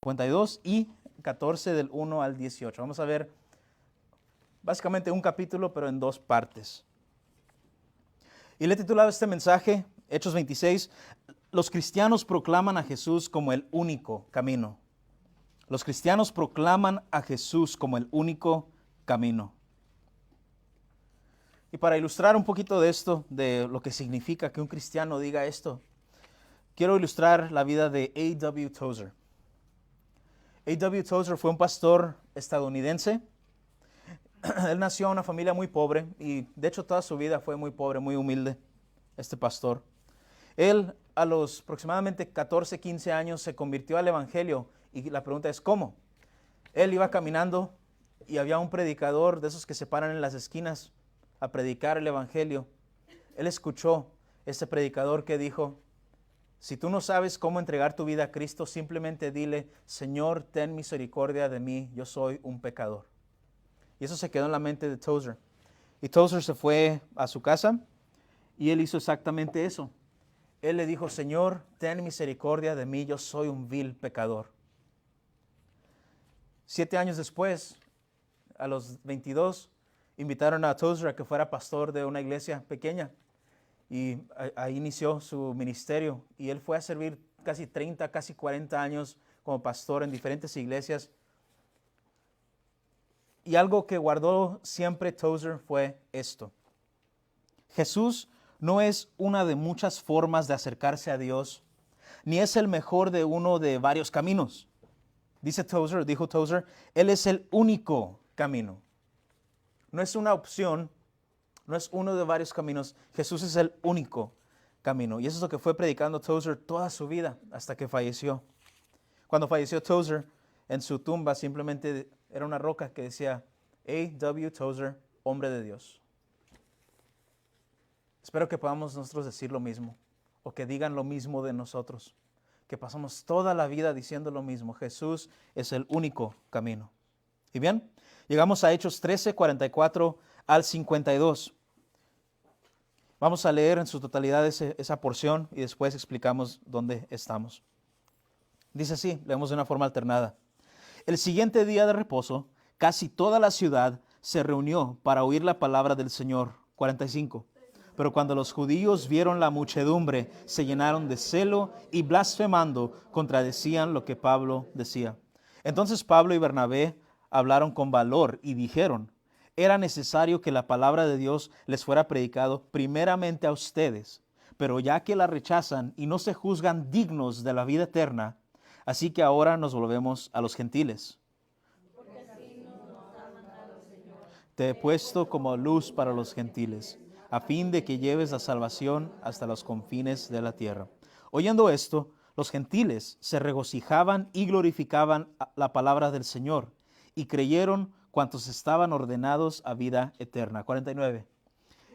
52 y 14 del 1 al 18. Vamos a ver básicamente un capítulo, pero en dos partes. Y le he titulado este mensaje, Hechos 26, los cristianos proclaman a Jesús como el único camino. Los cristianos proclaman a Jesús como el único camino. Y para ilustrar un poquito de esto, de lo que significa que un cristiano diga esto, quiero ilustrar la vida de A.W. Tozer. A.W. Tozer fue un pastor estadounidense. Él nació en una familia muy pobre y de hecho toda su vida fue muy pobre, muy humilde, este pastor. Él a los aproximadamente 14, 15 años se convirtió al evangelio y la pregunta es ¿cómo? Él iba caminando y había un predicador de esos que se paran en las esquinas a predicar el evangelio. Él escuchó ese predicador que dijo: si tú no sabes cómo entregar tu vida a Cristo, simplemente dile: Señor, ten misericordia de mí, yo soy un pecador. Y eso se quedó en la mente de Tozer. Y Tozer se fue a su casa y él hizo exactamente eso. Él le dijo: Señor, ten misericordia de mí, yo soy un vil pecador. 7 años después, a los 22, invitaron a Tozer a que fuera pastor de una iglesia pequeña. Y ahí inició su ministerio. Y él fue a servir casi 30, casi 40 años como pastor en diferentes iglesias. Y algo que guardó siempre Tozer fue esto: Jesús no es una de muchas formas de acercarse a Dios, ni es el mejor de uno de varios caminos. Dijo Tozer, Él es el único camino. No es una opción, no es uno de varios caminos. Jesús es el único camino. Y eso es lo que fue predicando Tozer toda su vida hasta que falleció. Cuando falleció Tozer, en su tumba simplemente era una roca que decía: A.W. Tozer, hombre de Dios. Espero que podamos nosotros decir lo mismo, o que digan lo mismo de nosotros, que pasamos toda la vida diciendo lo mismo: Jesús es el único camino. Y bien, llegamos a Hechos 13, 44 al 52. Vamos a leer en su totalidad esa porción y después explicamos dónde estamos. Dice así, leemos de una forma alternada. El siguiente día de reposo, casi toda la ciudad se reunió para oír la palabra del Señor. 45. Pero cuando los judíos vieron la muchedumbre, se llenaron de celo y blasfemando contradecían lo que Pablo decía. Entonces Pablo y Bernabé hablaron con valor y dijeron: era necesario que la palabra de Dios les fuera predicado primeramente a ustedes, pero ya que la rechazan y no se juzgan dignos de la vida eterna, así que ahora nos volvemos a los gentiles. Te he puesto como luz para los gentiles, a fin de que lleves la salvación hasta los confines de la tierra. Oyendo esto, los gentiles se regocijaban y glorificaban la palabra del Señor, y creyeron cuantos estaban ordenados a vida eterna. 49.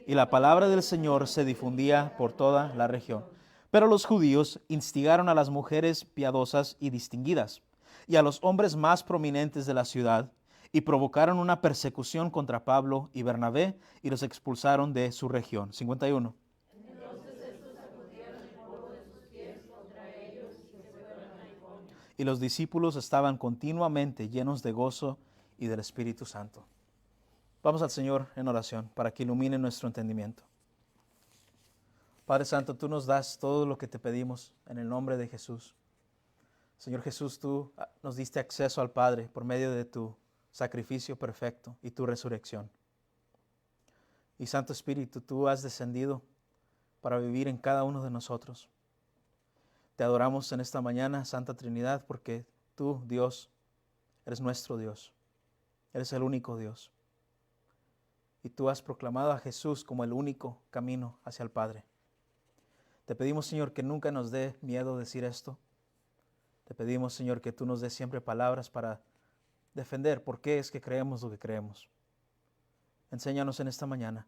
Y la palabra del Señor se difundía por toda la región. Pero los judíos instigaron a las mujeres piadosas y distinguidas, y a los hombres más prominentes de la ciudad, y provocaron una persecución contra Pablo y Bernabé, y los expulsaron de su región. 51. Y los discípulos estaban continuamente llenos de gozo y del Espíritu Santo. Vamos al Señor en oración para que ilumine nuestro entendimiento. Padre Santo, tú nos das todo lo que te pedimos en el nombre de Jesús. Señor Jesús, tú nos diste acceso al Padre por medio de tu sacrificio perfecto y tu resurrección. Y Santo Espíritu, tú has descendido para vivir en cada uno de nosotros. Te adoramos en esta mañana, Santa Trinidad, porque tú, Dios, eres nuestro Dios. Eres el único Dios. Y tú has proclamado a Jesús como el único camino hacia el Padre. Te pedimos, Señor, que nunca nos dé miedo decir esto. Te pedimos, Señor, que tú nos des siempre palabras para defender por qué es que creemos lo que creemos. Enséñanos en esta mañana.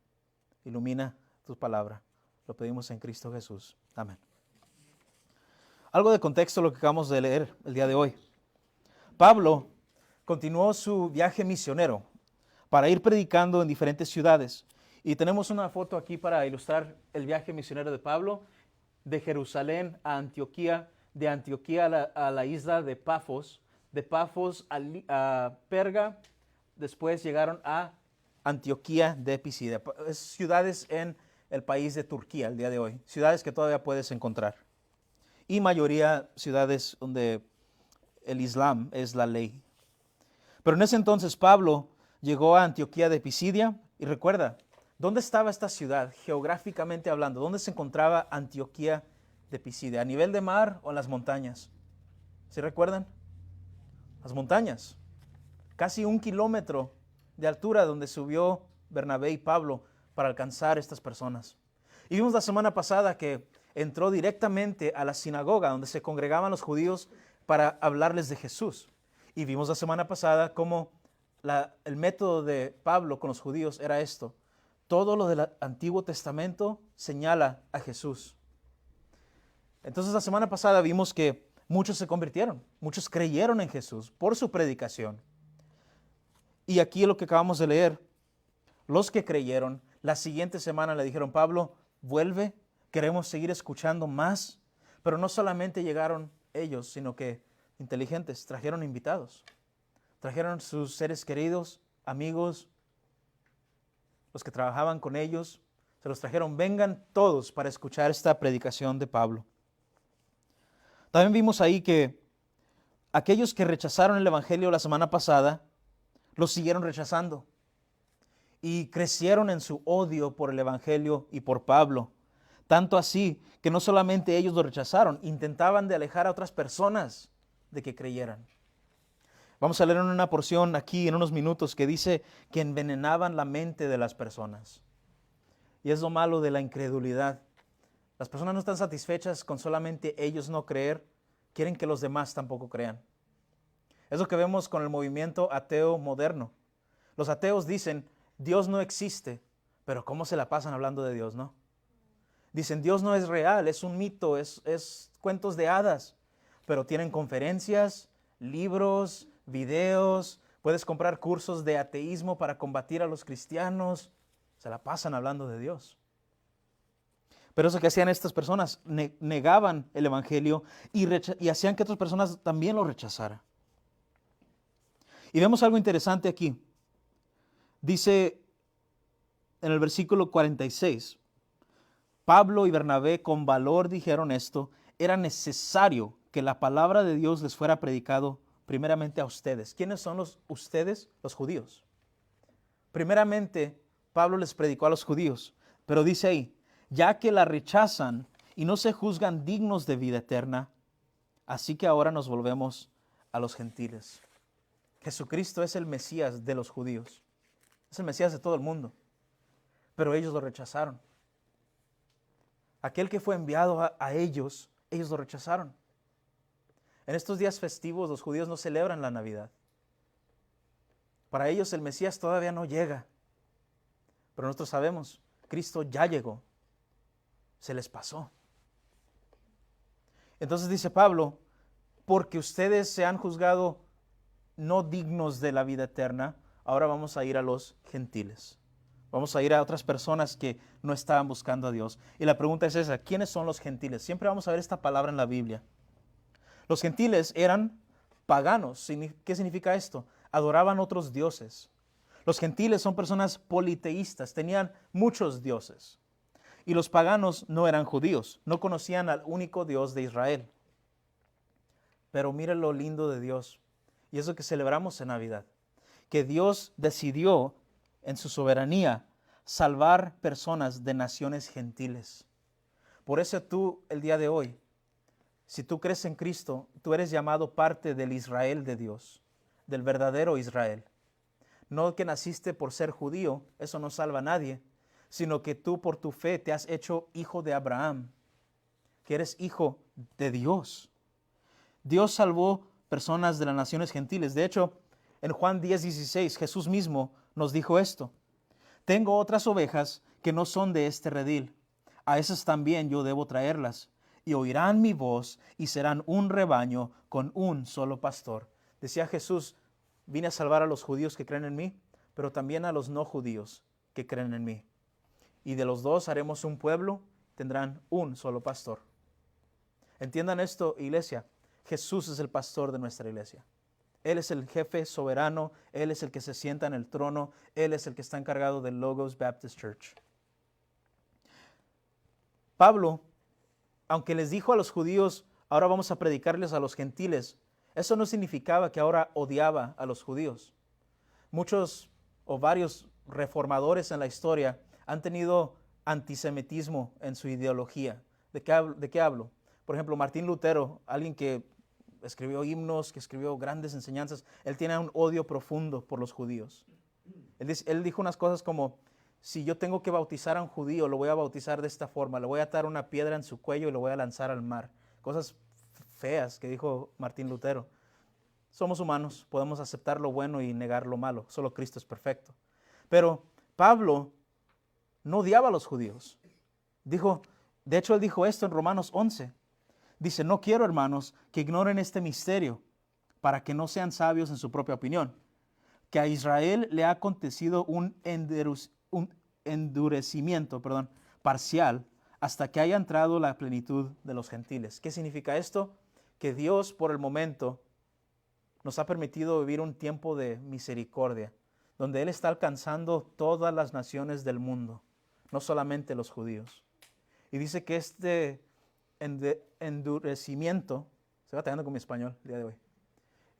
Ilumina tu palabra. Lo pedimos en Cristo Jesús. Amén. Algo de contexto lo que acabamos de leer el día de hoy. Pablo continuó su viaje misionero para ir predicando en diferentes ciudades. Y tenemos una foto aquí para ilustrar el viaje misionero de Pablo de Jerusalén a Antioquía, de Antioquía a la isla de Pafos, de Pafos a Perga, después llegaron a Antioquía de Pisidia. Es ciudades en el país de Turquía el día de hoy, ciudades que todavía puedes encontrar. Y mayoría ciudades donde el Islam es la ley. Pero en ese entonces Pablo llegó a Antioquía de Pisidia y recuerda, ¿dónde estaba esta ciudad geográficamente hablando? ¿Dónde se encontraba Antioquía de Pisidia? ¿A nivel de mar o en las montañas? ¿Sí recuerdan? Las montañas. Casi 1 kilómetro de altura donde subió Bernabé y Pablo para alcanzar estas personas. Y vimos la semana pasada que entró directamente a la sinagoga donde se congregaban los judíos para hablarles de Jesús. Y vimos la semana pasada cómo el método de Pablo con los judíos era esto. Todo lo del Antiguo Testamento señala a Jesús. Entonces la semana pasada vimos que muchos se convirtieron, muchos creyeron en Jesús por su predicación. Y aquí lo que acabamos de leer, los que creyeron, la siguiente semana le dijeron, Pablo, vuelve, queremos seguir escuchando más. Pero no solamente llegaron ellos, sino que inteligentes, trajeron invitados. Trajeron sus seres queridos, amigos, los que trabajaban con ellos, se los trajeron, vengan todos para escuchar esta predicación de Pablo. También vimos ahí que aquellos que rechazaron el Evangelio la semana pasada, los siguieron rechazando y crecieron en su odio por el Evangelio y por Pablo. Tanto así que no solamente ellos lo rechazaron, intentaban de alejar a otras personas de que creyeran. Vamos a leer en una porción aquí en unos minutos que dice que envenenaban la mente de las personas. Y es lo malo de la incredulidad. Las personas no están satisfechas con solamente ellos no creer, quieren que los demás tampoco crean. Es lo que vemos con el movimiento ateo moderno. Los ateos dicen, Dios no existe, pero ¿cómo se la pasan hablando de Dios, no? Dicen, Dios no es real, es un mito, es cuentos de hadas, pero tienen conferencias, libros, videos, puedes comprar cursos de ateísmo para combatir a los cristianos, se la pasan hablando de Dios. Pero eso que hacían estas personas, negaban el Evangelio y hacían que otras personas también lo rechazaran. Y vemos algo interesante aquí. Dice en el versículo 46, Pablo y Bernabé con valor dijeron esto, era necesario que la palabra de Dios les fuera predicado primeramente a ustedes. ¿Quiénes son los ustedes? Los judíos. Primeramente, Pablo les predicó a los judíos, pero dice ahí, ya que la rechazan y no se juzgan dignos de vida eterna, así que ahora nos volvemos a los gentiles. Jesucristo es el Mesías de los judíos, es el Mesías de todo el mundo, pero ellos lo rechazaron. Aquel que fue enviado a ellos, ellos lo rechazaron. En estos días festivos los judíos no celebran la Navidad. Para ellos el Mesías todavía no llega, pero nosotros sabemos, Cristo ya llegó, se les pasó. Entonces dice Pablo, porque ustedes se han juzgado no dignos de la vida eterna, ahora vamos a ir a los gentiles. Vamos a ir a otras personas que no estaban buscando a Dios. Y la pregunta es esa, ¿quiénes son los gentiles? Siempre vamos a ver esta palabra en la Biblia. Los gentiles eran paganos. ¿Qué significa esto? Adoraban otros dioses. Los gentiles son personas politeístas, tenían muchos dioses. Y los paganos no eran judíos, no conocían al único Dios de Israel. Pero mire lo lindo de Dios, y es lo que celebramos en Navidad, que Dios decidió en su soberanía salvar personas de naciones gentiles. Por eso tú, el día de hoy, si tú crees en Cristo, tú eres llamado parte del Israel de Dios, del verdadero Israel. No que naciste por ser judío, eso no salva a nadie, sino que tú por tu fe te has hecho hijo de Abraham, que eres hijo de Dios. Dios salvó personas de las naciones gentiles. De hecho, en Juan 10:16, Jesús mismo nos dijo esto. Tengo otras ovejas que no son de este redil. A esas también yo debo traerlas. Y oirán mi voz y serán un rebaño con un solo pastor. Decía Jesús, vine a salvar a los judíos que creen en mí, pero también a los no judíos que creen en mí. Y de los dos haremos un pueblo, tendrán un solo pastor. Entiendan esto, iglesia. Jesús es el pastor de nuestra iglesia. Él es el jefe soberano, Él es el que se sienta en el trono, Él es el que está encargado del Logos Baptist Church. Pablo, aunque les dijo a los judíos, ahora vamos a predicarles a los gentiles, eso no significaba que ahora odiaba a los judíos. Muchos o varios reformadores en la historia han tenido antisemitismo en su ideología. ¿De qué hablo? Por ejemplo, Martín Lutero, alguien que escribió himnos, que escribió grandes enseñanzas, él tiene un odio profundo por los judíos. Él dijo unas cosas como, si yo tengo que bautizar a un judío, lo voy a bautizar de esta forma, le voy a atar una piedra en su cuello y lo voy a lanzar al mar. Cosas feas que dijo Martín Lutero. Somos humanos, podemos aceptar lo bueno y negar lo malo, solo Cristo es perfecto. Pero Pablo no odiaba a los judíos. De hecho, él dijo esto en Romanos 11. Dice, no quiero, hermanos, que ignoren este misterio, para que no sean sabios en su propia opinión, que a Israel le ha acontecido un endurecimiento parcial hasta que haya entrado la plenitud de los gentiles. ¿Qué significa esto? Que Dios, por el momento, nos ha permitido vivir un tiempo de misericordia, donde Él está alcanzando todas las naciones del mundo, no solamente los judíos. Y dice que este endurecimiento, se va teniendo con mi español el día de hoy,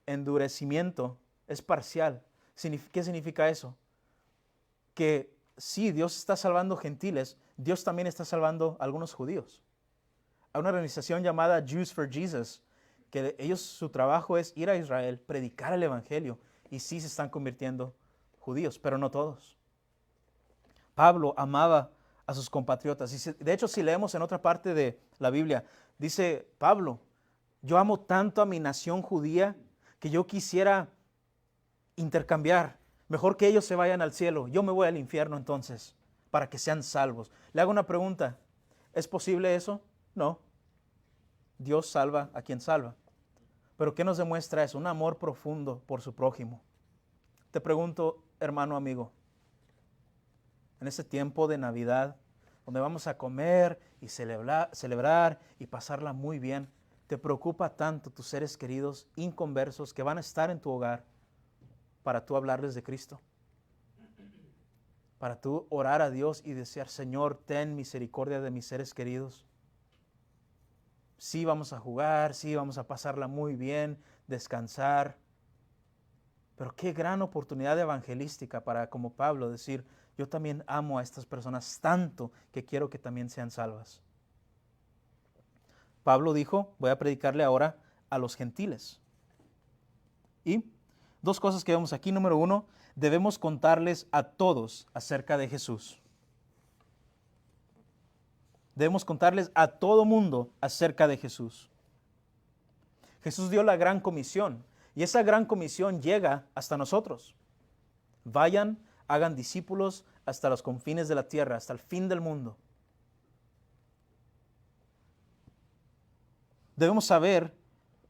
endurecimiento es parcial. ¿Qué significa eso? Que sí, Dios está salvando gentiles, Dios también está salvando a algunos judíos. Hay una organización llamada Jews for Jesus, que su trabajo es ir a Israel, predicar el evangelio, y sí se están convirtiendo judíos, pero no todos. Pablo amaba a sus compatriotas. De hecho, si leemos en otra parte de la Biblia, dice Pablo, yo amo tanto a mi nación judía que yo quisiera intercambiar. Mejor que ellos se vayan al cielo, yo me voy al infierno entonces, para que sean salvos. Le hago una pregunta, ¿es posible eso? No. Dios salva a quien salva. Pero ¿qué nos demuestra eso? Un amor profundo por su prójimo. Te pregunto, hermano amigo, en este tiempo de Navidad, donde vamos a comer y celebrar y pasarla muy bien, ¿te preocupa tanto tus seres queridos inconversos que van a estar en tu hogar para tú hablarles de Cristo? Para tú orar a Dios y desear, Señor, ten misericordia de mis seres queridos. Sí vamos a jugar, sí vamos a pasarla muy bien, descansar. Pero qué gran oportunidad evangelística para, como Pablo, decir, yo también amo a estas personas tanto que quiero que también sean salvas. Pablo dijo, voy a predicarle ahora a los gentiles. Y dos cosas que vemos aquí. Número uno, debemos contarles a todos acerca de Jesús. Debemos contarles a todo mundo acerca de Jesús. Jesús dio la gran comisión y esa gran comisión llega hasta nosotros. Vayan, hagan discípulos hasta los confines de la tierra, hasta el fin del mundo. Debemos saber,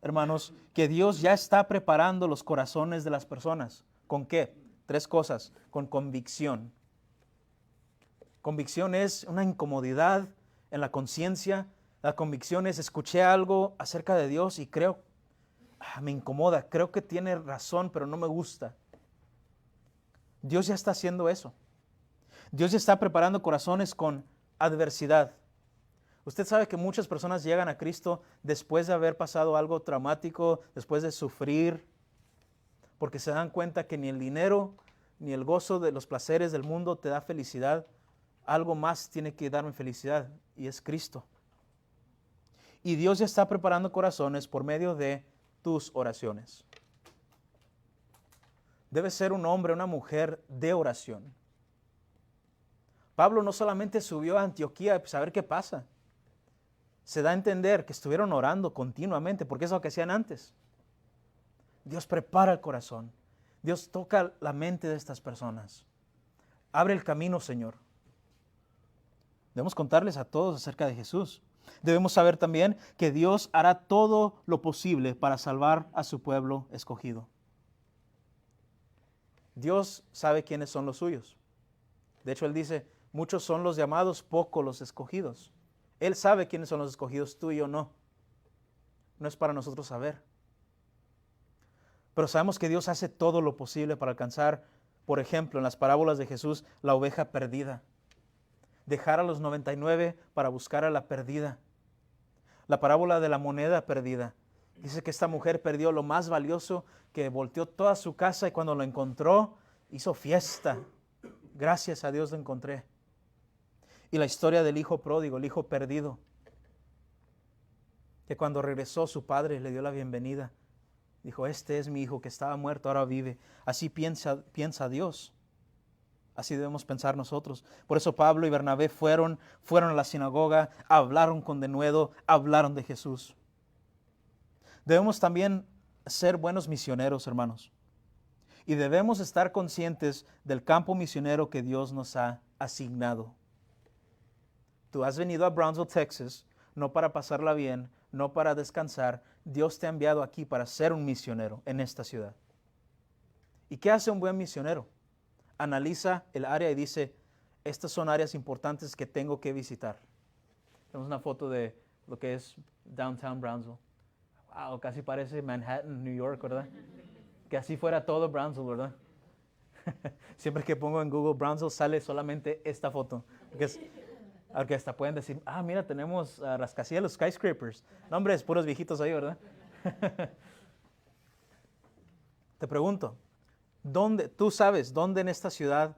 hermanos, que Dios ya está preparando los corazones de las personas. ¿Con qué? Tres cosas. Con convicción. Convicción es una incomodidad en la conciencia. La convicción es escuché algo acerca de Dios y creo, me incomoda, creo que tiene razón, pero no me gusta. Dios ya está haciendo eso. Dios ya está preparando corazones con adversidad. Usted sabe que muchas personas llegan a Cristo después de haber pasado algo traumático, después de sufrir, porque se dan cuenta que ni el dinero, ni el gozo de los placeres del mundo te da felicidad. Algo más tiene que darme felicidad y es Cristo. Y Dios ya está preparando corazones por medio de tus oraciones. Debes ser un hombre, una mujer de oración. Pablo no solamente subió a Antioquía a saber qué pasa. Se da a entender que estuvieron orando continuamente, porque es lo que hacían antes. Dios prepara el corazón. Dios toca la mente de estas personas. Abre el camino, Señor. Debemos contarles a todos acerca de Jesús. Debemos saber también que Dios hará todo lo posible para salvar a su pueblo escogido. Dios sabe quiénes son los suyos. De hecho, Él dice, muchos son los llamados, pocos los escogidos. Él sabe quiénes son los escogidos, tú y yo no. No es para nosotros saber. Pero sabemos que Dios hace todo lo posible para alcanzar, por ejemplo, en las parábolas de Jesús, la oveja perdida. Dejar a los 99 para buscar a la perdida. La parábola de la moneda perdida. Dice que esta mujer perdió lo más valioso, que volteó toda su casa y cuando lo encontró, hizo fiesta. Gracias a Dios lo encontré. Y la historia del hijo pródigo, el hijo perdido, que cuando regresó su padre le dio la bienvenida. Dijo, este es mi hijo que estaba muerto, ahora vive. Así piensa Dios. Así debemos pensar nosotros. Por eso Pablo y Bernabé fueron a la sinagoga, hablaron con denuedo, hablaron de Jesús. Debemos también ser buenos misioneros, hermanos. Y debemos estar conscientes del campo misionero que Dios nos ha asignado. Tú has venido a Brownsville, Texas, no para pasarla bien, no para descansar. Dios te ha enviado aquí para ser un misionero en esta ciudad. ¿Y qué hace un buen misionero? Analiza el área y dice, estas son áreas importantes que tengo que visitar. Tenemos una foto de lo que es Downtown Brownsville. Wow, casi parece Manhattan, New York, ¿verdad? Que así fuera todo Brownsville, ¿verdad? Siempre que pongo en Google Brownsville sale solamente esta foto. Aunque hasta pueden decir, mira, tenemos rascacielos, skyscrapers. No, hombre, es puros viejitos ahí, ¿verdad? Te pregunto, tú sabes dónde en esta ciudad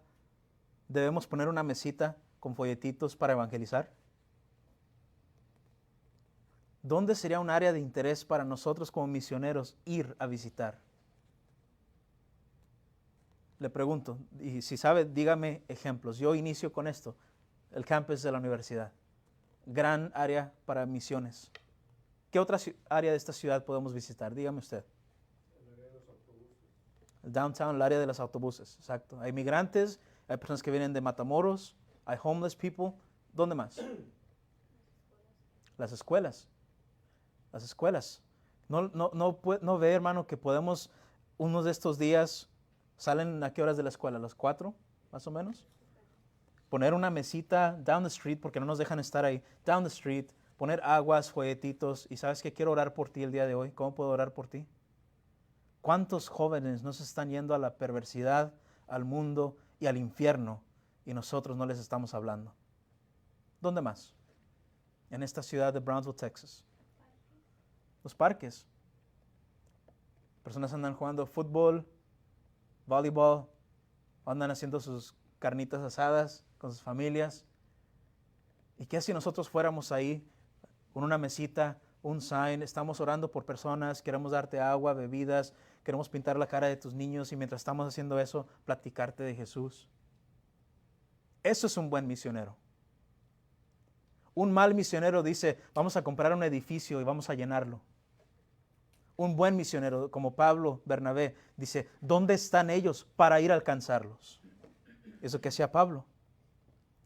debemos poner una mesita con folletitos para evangelizar? ¿Dónde sería un área de interés para nosotros como misioneros ir a visitar? Le pregunto, y si sabe, dígame ejemplos. Yo inicio con esto. El campus de la universidad. Gran área para misiones. ¿Qué otra área de esta ciudad podemos visitar? Dígame usted. El área de los autobuses. El downtown, el área de los autobuses, exacto. Hay migrantes, hay personas que vienen de Matamoros, hay homeless people. ¿Dónde más? Las escuelas. Las escuelas. No ve, hermano, que podemos, unos de estos días, ¿salen a qué horas de la escuela? ¿A las 4, más o menos? Poner una mesita down the street, porque no nos dejan estar ahí, down the street, poner aguas, folletitos, y ¿sabes qué? Quiero orar por ti el día de hoy. ¿Cómo puedo orar por ti? ¿Cuántos jóvenes no se están yendo a la perversidad, al mundo y al infierno, y nosotros no les estamos hablando? ¿Dónde más? En esta ciudad de Brownsville, Texas. Los parques. Personas andan jugando fútbol, voleibol, andan haciendo sus carnitas asadas con sus familias. ¿Y qué si nosotros fuéramos ahí con una mesita, un sign, estamos orando por personas, queremos darte agua, bebidas, queremos pintar la cara de tus niños y mientras estamos haciendo eso, platicarte de Jesús? Eso es un buen misionero. Un mal misionero dice, vamos a comprar un edificio y vamos a llenarlo. Un buen misionero, como Pablo, Bernabé, dice, ¿dónde están ellos para ir a alcanzarlos? Eso que hacía Pablo.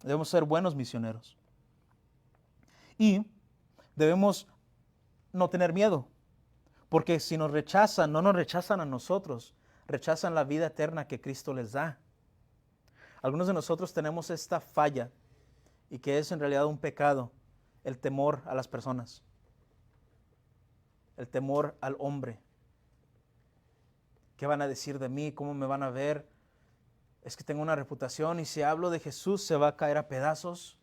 Debemos ser buenos misioneros. Y debemos no tener miedo, porque si nos rechazan, no nos rechazan a nosotros, rechazan la vida eterna que Cristo les da. Algunos de nosotros tenemos esta falla, y que es en realidad un pecado, el temor a las personas, el temor al hombre. ¿Qué van a decir de mí? ¿Cómo me van a ver? Es que tengo una reputación y si hablo de Jesús se va a caer a pedazos.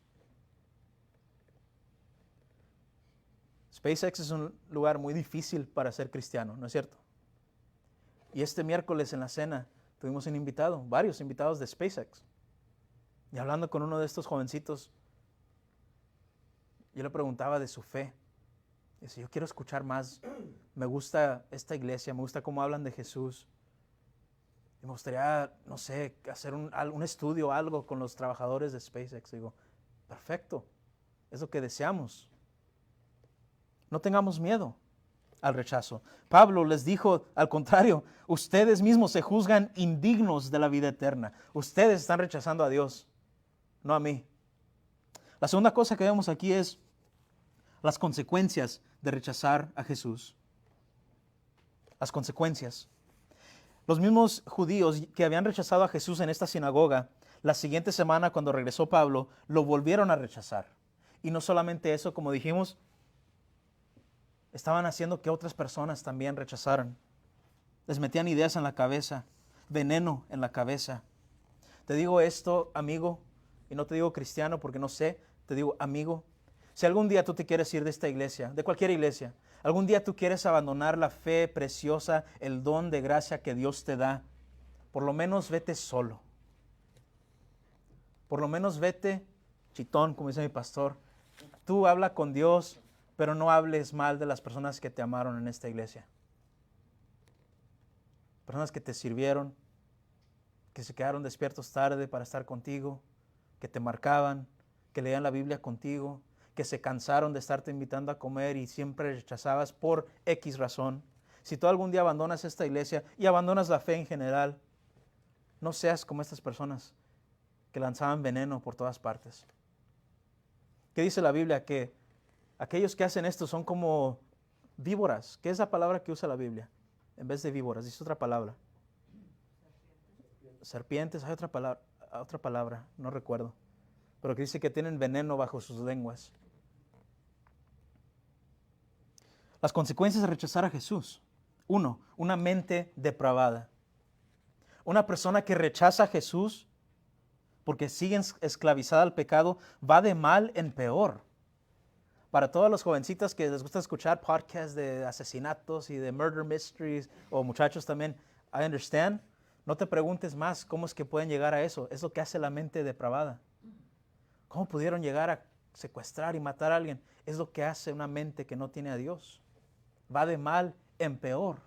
SpaceX es un lugar muy difícil para ser cristiano, ¿no es cierto? Y este miércoles en la cena tuvimos un invitado, varios invitados de SpaceX. Y hablando con uno de estos jovencitos, yo le preguntaba de su fe. Dice, yo quiero escuchar más. Me gusta esta iglesia, me gusta cómo hablan de Jesús. Y me gustaría, no sé, hacer un estudio o algo con los trabajadores de SpaceX. Digo, perfecto, es lo que deseamos. No tengamos miedo al rechazo. Pablo les dijo, al contrario, ustedes mismos se juzgan indignos de la vida eterna. Ustedes están rechazando a Dios, no a mí. La segunda cosa que vemos aquí es las consecuencias de rechazar a Jesús. Las consecuencias. Los mismos judíos que habían rechazado a Jesús en esta sinagoga, la siguiente semana cuando regresó Pablo, lo volvieron a rechazar. Y no solamente eso, como dijimos, estaban haciendo que otras personas también rechazaran. Les metían ideas en la cabeza, veneno en la cabeza. Te digo esto, amigo, y no te digo cristiano porque no sé, te digo amigo. Si algún día tú te quieres ir de esta iglesia, de cualquier iglesia, algún día tú quieres abandonar la fe preciosa, el don de gracia que Dios te da, por lo menos vete solo. Por lo menos vete chitón, como dice mi pastor. Tú habla con Dios, pero no hables mal de las personas que te amaron en esta iglesia. Personas que te sirvieron, que se quedaron despiertos tarde para estar contigo, que te marcaban, que leían la Biblia contigo, que se cansaron de estarte invitando a comer y siempre rechazabas por X razón. Si tú algún día abandonas esta iglesia y abandonas la fe en general, no seas como estas personas que lanzaban veneno por todas partes. ¿Qué dice la Biblia? Que aquellos que hacen esto son como víboras. ¿Qué es la palabra que usa la Biblia? En vez de víboras, dice otra palabra. Serpientes, hay otra palabra, no recuerdo. Pero que dice que tienen veneno bajo sus lenguas. Las consecuencias de rechazar a Jesús. 1. Una mente depravada. Una persona que rechaza a Jesús porque sigue esclavizada al pecado, va de mal en peor. Para todas las jovencitas que les gusta escuchar podcasts de asesinatos y de murder mysteries, o muchachos también, I understand. No te preguntes más cómo es que pueden llegar a eso. Es lo que hace la mente depravada. ¿Cómo pudieron llegar a secuestrar y matar a alguien? Es lo que hace una mente que no tiene a Dios. Va de mal en peor.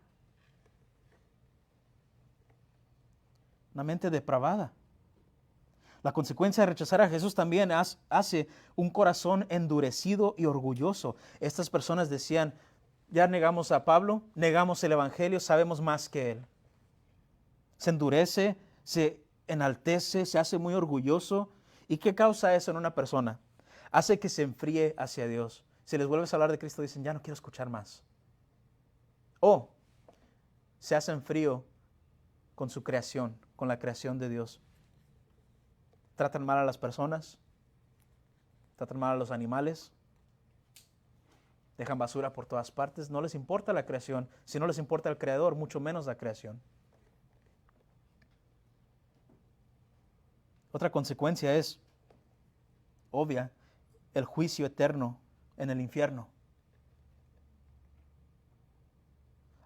Una mente depravada. La consecuencia de rechazar a Jesús también hace un corazón endurecido y orgulloso. Estas personas decían, ya negamos a Pablo, negamos el Evangelio, sabemos más que él. Se endurece, se enaltece, se hace muy orgulloso. ¿Y qué causa eso en una persona? Hace que se enfríe hacia Dios. Si les vuelves a hablar de Cristo, dicen, ya no quiero escuchar más. O se hacen frío con su creación, con la creación de Dios. Tratan mal a las personas, tratan mal a los animales, dejan basura por todas partes. No les importa la creación. Si no les importa el Creador, mucho menos la creación. Otra consecuencia es, obvia, el juicio eterno en el infierno.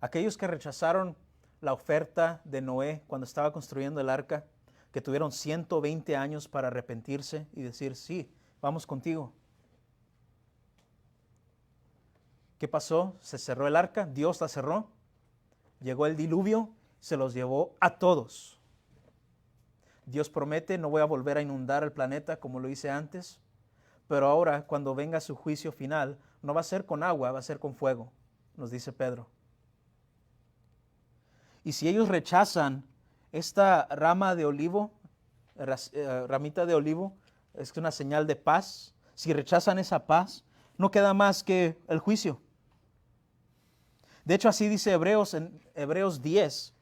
Aquellos que rechazaron la oferta de Noé cuando estaba construyendo el arca, que tuvieron 120 años para arrepentirse y decir, sí, vamos contigo. ¿Qué pasó? Se cerró el arca, Dios la cerró, llegó el diluvio, se los llevó a todos. Dios promete, no voy a volver a inundar el planeta como lo hice antes, pero ahora cuando venga su juicio final, no va a ser con agua, va a ser con fuego, nos dice Pedro. Y si ellos rechazan esta rama de olivo, ramita de olivo, es una señal de paz. Si rechazan esa paz, no queda más que el juicio. De hecho, así dice Hebreos en Hebreos 10.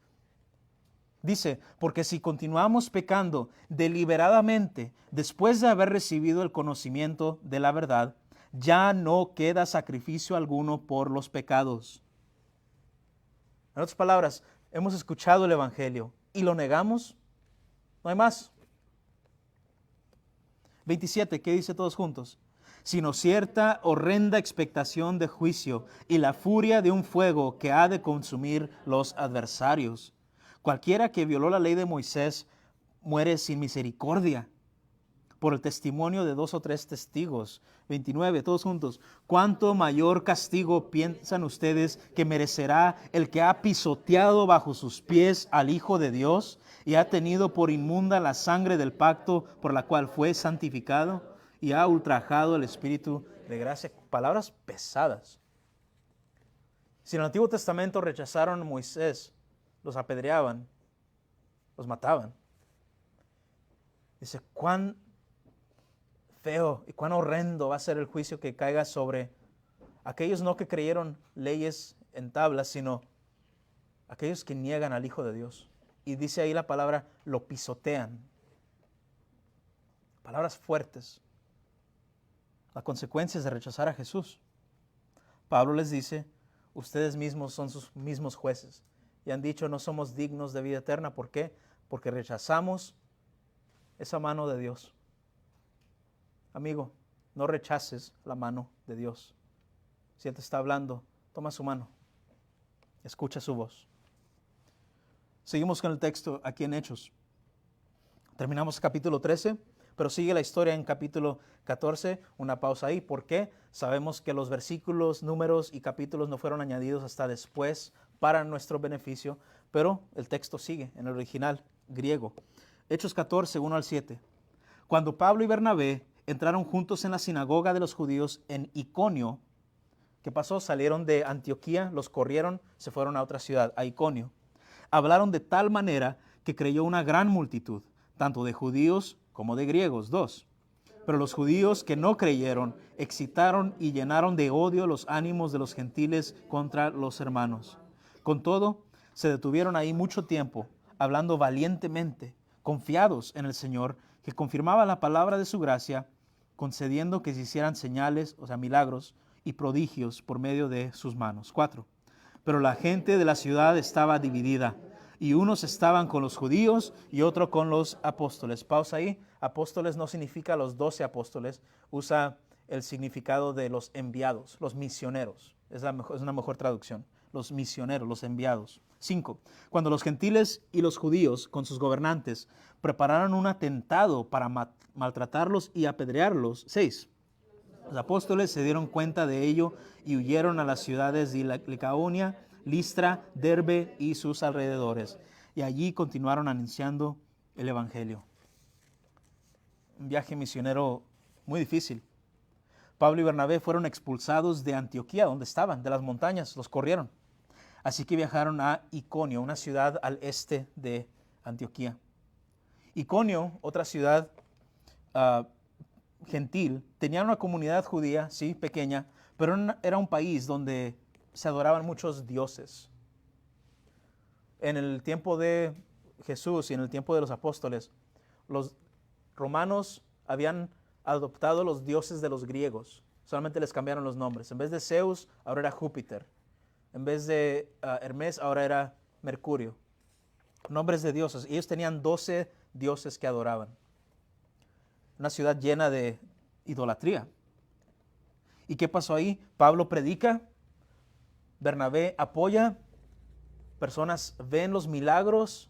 Dice, porque si continuamos pecando deliberadamente después de haber recibido el conocimiento de la verdad, ya no queda sacrificio alguno por los pecados. En otras palabras, hemos escuchado el Evangelio y lo negamos, no hay más. 27, ¿qué dice todos juntos? Sino cierta horrenda expectación de juicio y la furia de un fuego que ha de consumir los adversarios. Cualquiera que violó la ley de Moisés muere sin misericordia por el testimonio de 2 o 3 testigos. 29, todos juntos. ¿Cuánto mayor castigo piensan ustedes que merecerá el que ha pisoteado bajo sus pies al Hijo de Dios y ha tenido por inmunda la sangre del pacto por la cual fue santificado y ha ultrajado el Espíritu de gracia? Palabras pesadas. Si en el Antiguo Testamento rechazaron a Moisés, los apedreaban, los mataban. Dice, cuán feo y cuán horrendo va a ser el juicio que caiga sobre aquellos no que creyeron leyes en tablas, sino aquellos que niegan al Hijo de Dios. Y dice ahí la palabra, lo pisotean. Palabras fuertes. Las consecuencias de rechazar a Jesús. Pablo les dice, ustedes mismos son sus mismos jueces. y han dicho no somos dignos de vida eterna. ¿Por qué? Porque rechazamos esa mano de Dios. Amigo, no rechaces la mano de Dios. Si Él te está hablando, toma su mano. Escucha su voz. Seguimos con el texto aquí en Hechos. Terminamos capítulo 13, pero sigue la historia en capítulo 14. Una pausa ahí. ¿Por qué? Sabemos que los versículos, números y capítulos no fueron añadidos hasta después para nuestro beneficio, pero el texto sigue en el original griego. Hechos 14, 1 al 7. Cuando Pablo y Bernabé entraron juntos en la sinagoga de los judíos en Iconio, ¿qué pasó? Salieron de Antioquía, los corrieron, se fueron a otra ciudad, a Iconio. Hablaron de tal manera que creyó una gran multitud, tanto de judíos como de griegos. 2. Pero los judíos que no creyeron excitaron y llenaron de odio los ánimos de los gentiles contra los hermanos. Con todo, se detuvieron ahí mucho tiempo, hablando valientemente, confiados en el Señor, que confirmaba la palabra de su gracia, concediendo que se hicieran señales, o sea, milagros y prodigios por medio de sus manos. 4. Pero la gente de la ciudad estaba dividida, y unos estaban con los judíos y otros con los apóstoles. Pausa ahí. Apóstoles no significa los 12 apóstoles, usa el significado de los enviados, los misioneros. Es una mejor traducción. Los misioneros, los enviados. 5. Cuando los gentiles y los judíos, con sus gobernantes, prepararon un atentado para maltratarlos y apedrearlos. 6. Los apóstoles se dieron cuenta de ello y huyeron a las ciudades de Licaonia, Listra, Derbe y sus alrededores. Y allí continuaron anunciando el evangelio. Un viaje misionero muy difícil. Pablo y Bernabé fueron expulsados de Antioquía, donde estaban, de las montañas, los corrieron. Así que viajaron a Iconio, una ciudad al este de Antioquía. Iconio, otra ciudad gentil, tenía una comunidad judía, sí, pequeña, pero era un país donde se adoraban muchos dioses. En el tiempo de Jesús y en el tiempo de los apóstoles, los romanos habían adoptado los dioses de los griegos. Solamente les cambiaron los nombres. En vez de Zeus, ahora era Júpiter. En vez de Hermes, ahora era Mercurio. Nombres de dioses. Ellos tenían 12 dioses que adoraban. Una ciudad llena de idolatría. ¿Y qué pasó ahí? Pablo predica, Bernabé apoya, personas ven los milagros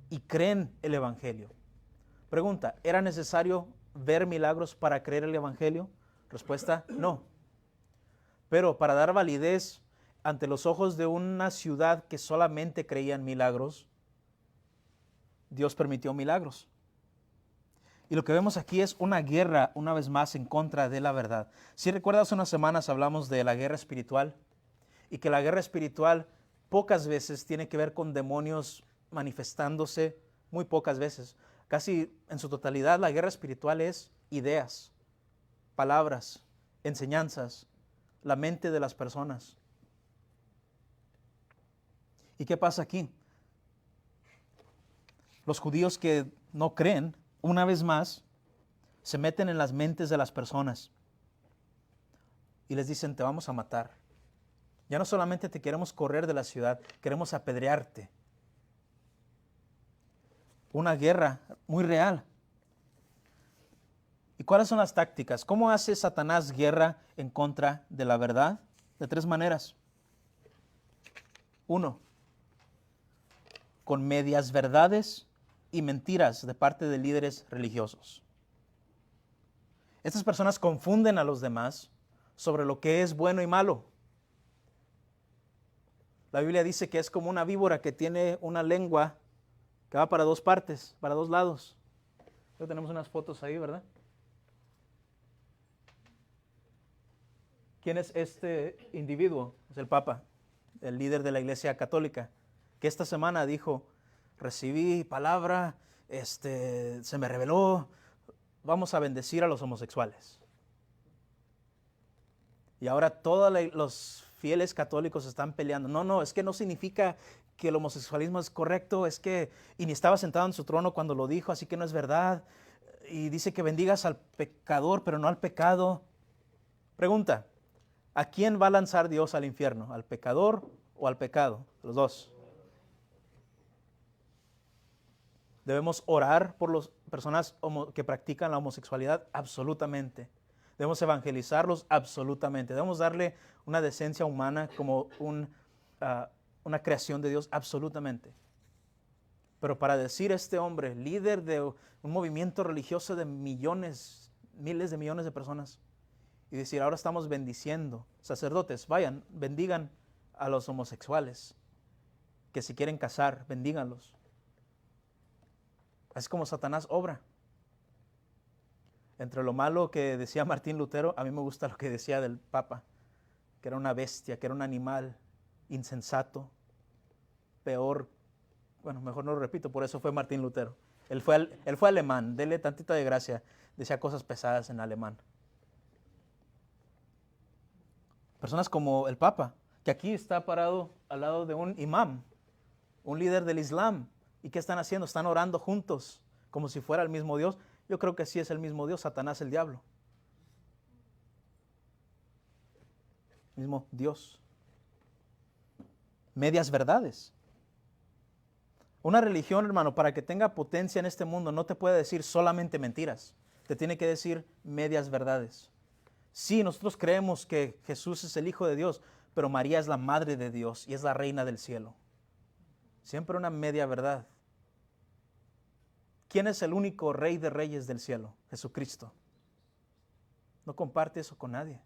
y creen el evangelio. Pregunta, ¿era necesario ver milagros para creer el evangelio? Respuesta, no. Pero para dar validez ante los ojos de una ciudad que solamente creía en milagros, Dios permitió milagros. Y lo que vemos aquí es una guerra, una vez más, en contra de la verdad. Si recuerdas, hace unas semanas hablamos de la guerra espiritual y que la guerra espiritual pocas veces tiene que ver con demonios manifestándose, muy pocas veces. Casi en su totalidad la guerra espiritual es ideas, palabras, enseñanzas, la mente de las personas. ¿Y qué pasa aquí? Los judíos que no creen, una vez más, se meten en las mentes de las personas y les dicen, te vamos a matar. Ya no solamente te queremos correr de la ciudad, queremos apedrearte. Una guerra muy real. ¿Y cuáles son las tácticas? ¿Cómo hace Satanás guerra en contra de la verdad? De 3 maneras. 1. Con medias verdades y mentiras de parte de líderes religiosos. Estas personas confunden a los demás sobre lo que es bueno y malo. La Biblia dice que es como una víbora que tiene una lengua que va para 2 partes, para 2 lados. Ya tenemos unas fotos ahí, ¿verdad? ¿Quién es este individuo? Es el Papa, el líder de la Iglesia Católica, que esta semana dijo, recibí palabra, se me reveló, vamos a bendecir a los homosexuales. Y ahora todos los fieles católicos están peleando. No, es que no significa que el homosexualismo es correcto, es que, y ni estaba sentado en su trono cuando lo dijo, así que no es verdad. Y dice que bendigas al pecador, pero no al pecado. Pregunta, ¿a quién va a lanzar Dios al infierno? ¿Al pecador o al pecado? Los dos. Debemos orar por las personas que practican la homosexualidad, absolutamente. Debemos evangelizarlos, absolutamente. Debemos darle una decencia humana como una creación de Dios, absolutamente. Pero para decir este hombre, líder de un movimiento religioso de millones, miles de millones de personas, y decir, ahora estamos bendiciendo, sacerdotes, vayan, bendigan a los homosexuales, que si quieren casar, bendíganlos. Es como Satanás obra. Entre lo malo que decía Martín Lutero, a mí me gusta lo que decía del Papa, que era una bestia, que era un animal insensato, peor. Bueno, mejor no lo repito, por eso fue Martín Lutero. Él fue alemán, dele tantita de gracia, decía cosas pesadas en alemán. Personas como el Papa, que aquí está parado al lado de un imam, un líder del Islam. ¿Y qué están haciendo? Están orando juntos, como si fuera el mismo Dios. Yo creo que sí es el mismo Dios, Satanás el diablo. Mismo Dios. Medias verdades. Una religión, hermano, para que tenga potencia en este mundo, no te puede decir solamente mentiras. Te tiene que decir medias verdades. Sí, nosotros creemos que Jesús es el Hijo de Dios, pero María es la Madre de Dios y es la Reina del cielo. Siempre una media verdad. ¿Quién es el único Rey de Reyes del cielo? Jesucristo. No comparte eso con nadie.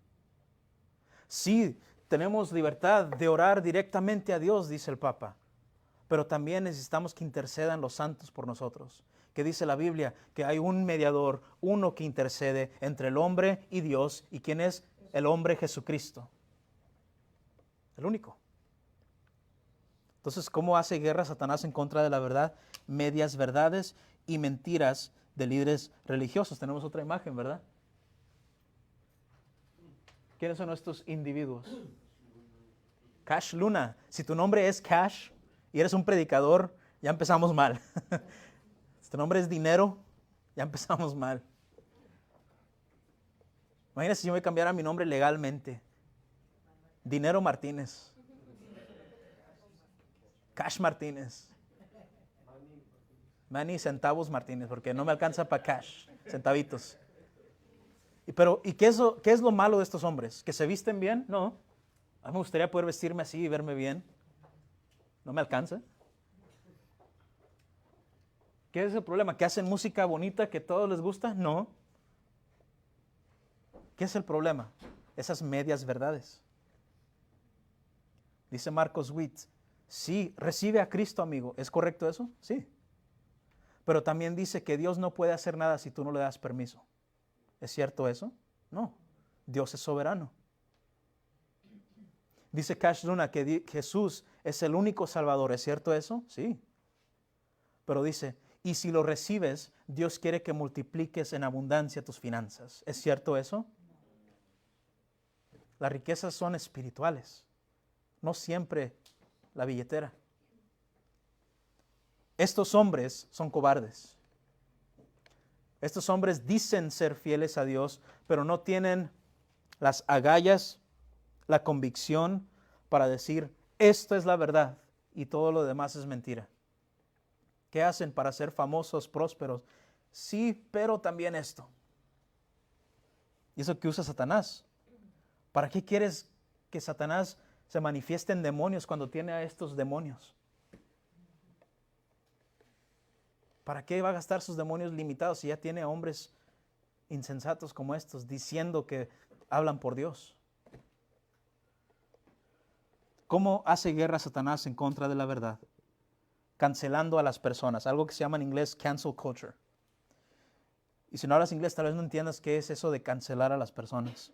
Sí, tenemos libertad de orar directamente a Dios, dice el Papa, pero también necesitamos que intercedan los santos por nosotros. Que dice la Biblia que hay un mediador, uno que intercede entre el hombre y Dios. ¿Y quién es? El hombre Jesucristo. El único. Entonces, ¿cómo hace guerra Satanás en contra de la verdad? Medias verdades y mentiras de líderes religiosos. Tenemos otra imagen, ¿verdad? ¿Quiénes son estos individuos? Cash Luna. Si tu nombre es Cash y eres un predicador, ya empezamos mal. Si tu nombre es Dinero, ya empezamos mal. Imagínate si yo me cambiara mi nombre legalmente. Dinero Martínez. Cash Martínez. Manny Centavos Martínez, porque no me alcanza para cash, centavitos. ¿Y qué es lo malo de estos hombres? ¿Que se visten bien? No. A mí me gustaría poder vestirme así y verme bien. No me alcanza. ¿Qué es el problema? ¿Que hacen música bonita que a todos les gusta? No. ¿Qué es el problema? Esas medias verdades. Dice Marcos Witt, sí, recibe a Cristo, amigo. ¿Es correcto eso? Sí. Pero también dice que Dios no puede hacer nada si tú no le das permiso. ¿Es cierto eso? No. Dios es soberano. Dice Cash Luna que Jesús es el único Salvador. ¿Es cierto eso? Sí. Pero dice, y si lo recibes, Dios quiere que multipliques en abundancia tus finanzas. ¿Es cierto eso? Las riquezas son espirituales, no siempre la billetera. Estos hombres son cobardes. Estos hombres dicen ser fieles a Dios, pero no tienen las agallas, la convicción para decir, esto es la verdad y todo lo demás es mentira. ¿Qué hacen para ser famosos, prósperos? Sí, pero también esto. Y eso que usa Satanás. ¿Para qué quieres que Satanás se manifieste en demonios cuando tiene a estos demonios? ¿Para qué va a gastar sus demonios limitados si ya tiene a hombres insensatos como estos diciendo que hablan por Dios? ¿Cómo hace guerra Satanás en contra de la verdad? Cancelando a las personas, algo que se llama en inglés cancel culture. Y si no hablas inglés, tal vez no entiendas qué es eso de cancelar a las personas.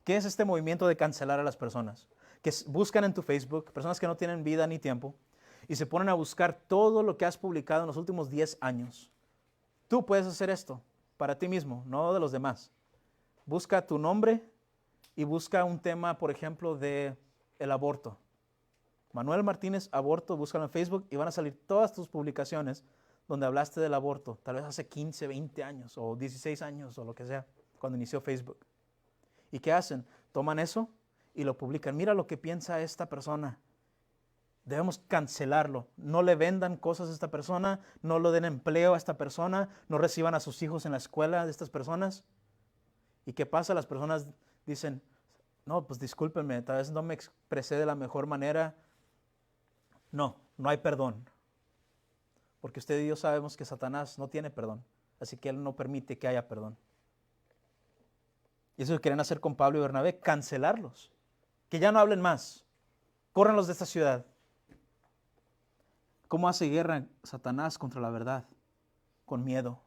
¿Qué es este movimiento de cancelar a las personas? Que buscan en tu Facebook, personas que no tienen vida ni tiempo, y se ponen a buscar todo lo que has publicado en los últimos 10 años. Tú puedes hacer esto para ti mismo, no de los demás. Busca tu nombre y busca un tema, por ejemplo, de el aborto. Manuel Martínez, aborto, búscalo en Facebook y van a salir todas tus publicaciones donde hablaste del aborto, tal vez hace 15, 20 años o 16 años o lo que sea, cuando inició Facebook. ¿Y qué hacen? Toman eso y lo publican. Mira lo que piensa esta persona Debemos cancelarlo. No le vendan cosas a esta persona, no le den empleo a esta persona, no reciban a sus hijos en la escuela de estas personas. ¿Y qué pasa? Las personas dicen, no, pues discúlpenme, tal vez no me expresé de la mejor manera. No, no hay perdón. Porque usted y yo sabemos que Satanás no tiene perdón. Así que él no permite que haya perdón. Y eso que quieren hacer con Pablo y Bernabé, cancelarlos. Que ya no hablen más. Córranlos de esta ciudad. ¿Cómo hace guerra Satanás contra la verdad? Con miedo.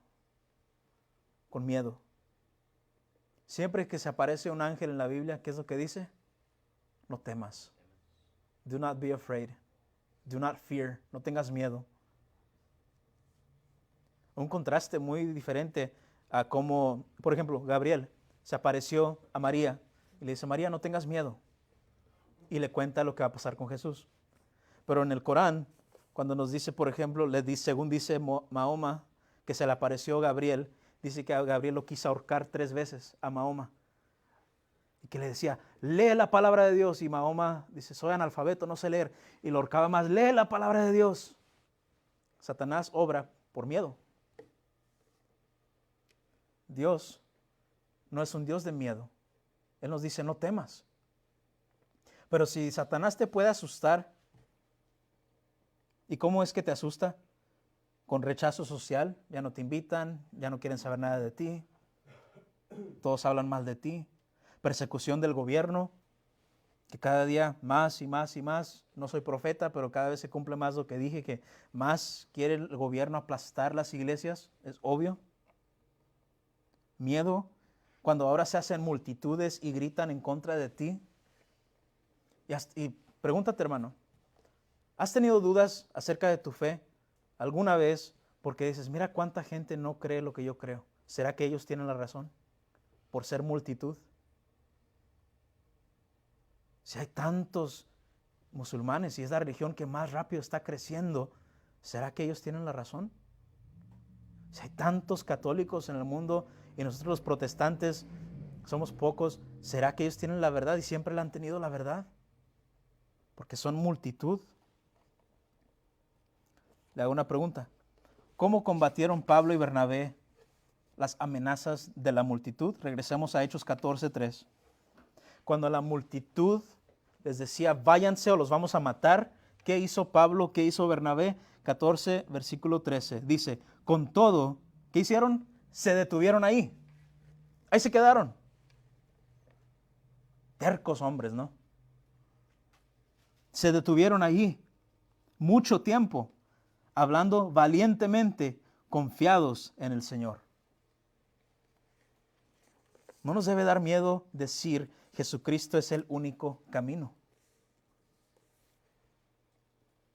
Con miedo. Siempre que se aparece un ángel en la Biblia, ¿qué es lo que dice? No temas. Do not be afraid. Do not fear. No tengas miedo. Un contraste muy diferente a cómo, por ejemplo, Gabriel se apareció a María y le dice, María, no tengas miedo. Y le cuenta lo que va a pasar con Jesús. Pero en el Corán, cuando nos dice, por ejemplo, según dice Mahoma, que se le apareció Gabriel, dice que a Gabriel lo quiso ahorcar 3 veces a Mahoma. Y que le decía, lee la palabra de Dios. Y Mahoma dice, soy analfabeto, no sé leer. Y lo ahorcaba más, lee la palabra de Dios. Satanás obra por miedo. Dios no es un Dios de miedo. Él nos dice, no temas. Pero si Satanás te puede asustar, ¿y cómo es que te asusta? Con rechazo social, ya no te invitan, ya no quieren saber nada de ti, todos hablan mal de ti, persecución del gobierno, que cada día más y más y más, no soy profeta, pero cada vez se cumple más lo que dije, que más quiere el gobierno aplastar las iglesias, es obvio. Miedo, cuando ahora se hacen multitudes y gritan en contra de ti. Y pregúntate, hermano, ¿has tenido dudas acerca de tu fe alguna vez? Porque dices, mira cuánta gente no cree lo que yo creo. ¿Será que ellos tienen la razón? Por ser multitud. Si hay tantos musulmanes y es la religión que más rápido está creciendo, ¿será que ellos tienen la razón? Si hay tantos católicos en el mundo y nosotros los protestantes somos pocos, ¿será que ellos tienen la verdad y siempre la han tenido la verdad? Porque son multitud. Le hago una pregunta. ¿Cómo combatieron Pablo y Bernabé las amenazas de la multitud? Regresemos a Hechos 14:3. Cuando la multitud les decía, váyanse o los vamos a matar, ¿qué hizo Pablo? ¿Qué hizo Bernabé? 14, versículo 13. Dice, con todo, ¿qué hicieron? Se detuvieron ahí. Ahí se quedaron. Tercos hombres, ¿no? Se detuvieron allí mucho tiempo, hablando valientemente, confiados en el Señor. No nos debe dar miedo decir Jesucristo es el único camino.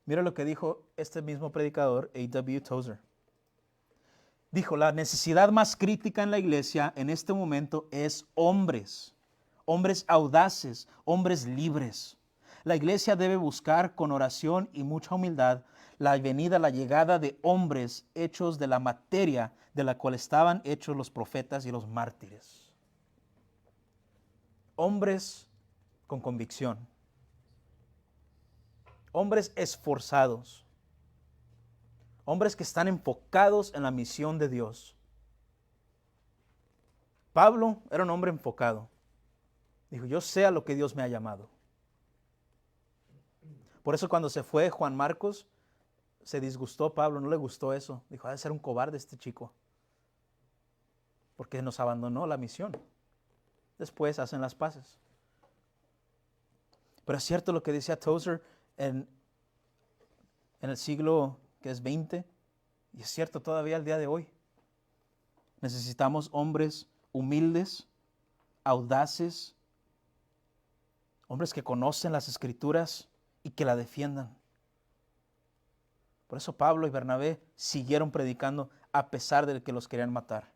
Mira lo que dijo este mismo predicador, A.W. Tozer. Dijo, la necesidad más crítica en la iglesia en este momento es hombres audaces, hombres libres. La iglesia debe buscar con oración y mucha humildad la llegada de hombres hechos de la materia de la cual estaban hechos los profetas y los mártires. Hombres con convicción. Hombres esforzados. Hombres que están enfocados en la misión de Dios. Pablo era un hombre enfocado. Dijo, yo sé a lo que Dios me ha llamado. Por eso cuando se fue Juan Marcos, se disgustó Pablo, no le gustó eso. Dijo, ha de ser un cobarde este chico. Porque nos abandonó la misión. Después hacen las paces. Pero es cierto lo que decía Tozer en el siglo que es 20, y es cierto todavía el día de hoy. Necesitamos hombres humildes, audaces, hombres que conocen las Escrituras y que la defiendan. Por eso Pablo y Bernabé siguieron predicando a pesar de que los querían matar.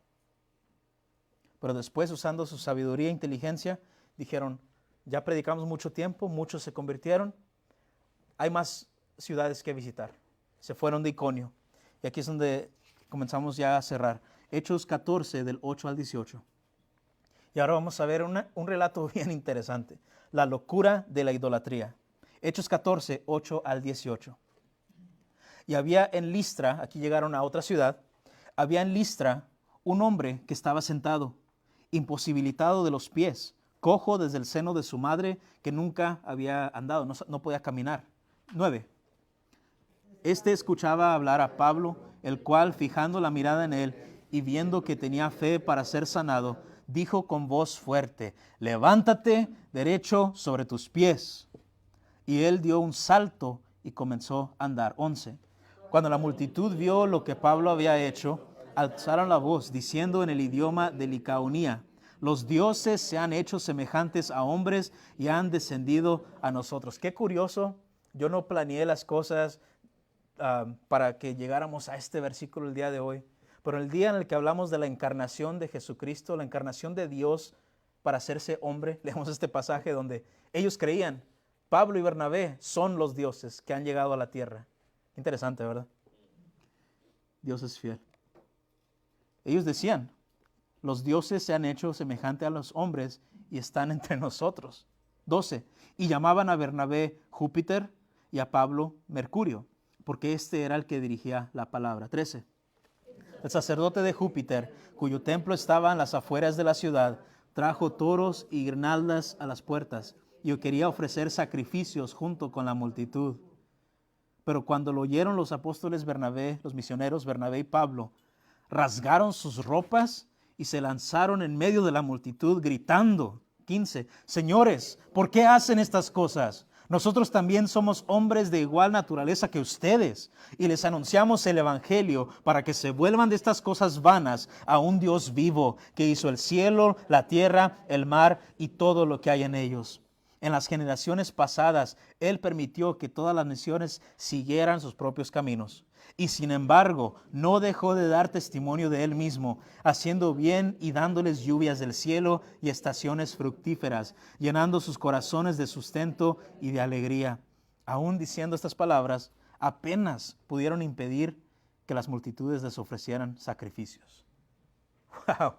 Pero después, usando su sabiduría e inteligencia, dijeron, ya predicamos mucho tiempo, muchos se convirtieron, hay más ciudades que visitar. Se fueron de Iconio. Y aquí es donde comenzamos ya a cerrar. Hechos 14, del 8 al 18. Y ahora vamos a ver un relato bien interesante. La locura de la idolatría. Hechos 14, 8 al 18. Y había en Listra, aquí llegaron a otra ciudad, había en Listra un hombre que estaba sentado, imposibilitado de los pies, cojo desde el seno de su madre, que nunca había andado, no podía caminar. 9. Este escuchaba hablar a Pablo, el cual, fijando la mirada en él y viendo que tenía fe para ser sanado, dijo con voz fuerte: levántate derecho sobre tus pies. Y él dio un salto y comenzó a andar. 11. Cuando la multitud vio lo que Pablo había hecho, alzaron la voz, diciendo en el idioma de Licaonía: los dioses se han hecho semejantes a hombres y han descendido a nosotros. Qué curioso, yo no planeé las cosas para que llegáramos a este versículo el día de hoy. Pero el día en el que hablamos de la encarnación de Jesucristo, la encarnación de Dios para hacerse hombre, leemos este pasaje donde ellos creían, Pablo y Bernabé son los dioses que han llegado a la tierra. Interesante, ¿verdad? Dios es fiel. Ellos decían, los dioses se han hecho semejante a los hombres y están entre nosotros. 12. Y llamaban a Bernabé Júpiter y a Pablo Mercurio, porque este era el que dirigía la palabra. 13. El sacerdote de Júpiter, cuyo templo estaba en las afueras de la ciudad, trajo toros y guirnaldas a las puertas, y quería ofrecer sacrificios junto con la multitud. Pero cuando lo oyeron los apóstoles Bernabé, los misioneros Bernabé y Pablo, rasgaron sus ropas y se lanzaron en medio de la multitud gritando. 15. Señores, ¿por qué hacen estas cosas? Nosotros también somos hombres de igual naturaleza que ustedes y les anunciamos el evangelio para que se vuelvan de estas cosas vanas a un Dios vivo que hizo el cielo, la tierra, el mar y todo lo que hay en ellos. En las generaciones pasadas, Él permitió que todas las naciones siguieran sus propios caminos. Y sin embargo, no dejó de dar testimonio de Él mismo, haciendo bien y dándoles lluvias del cielo y estaciones fructíferas, llenando sus corazones de sustento y de alegría. Aún diciendo estas palabras, apenas pudieron impedir que las multitudes les ofrecieran sacrificios. ¡Wow!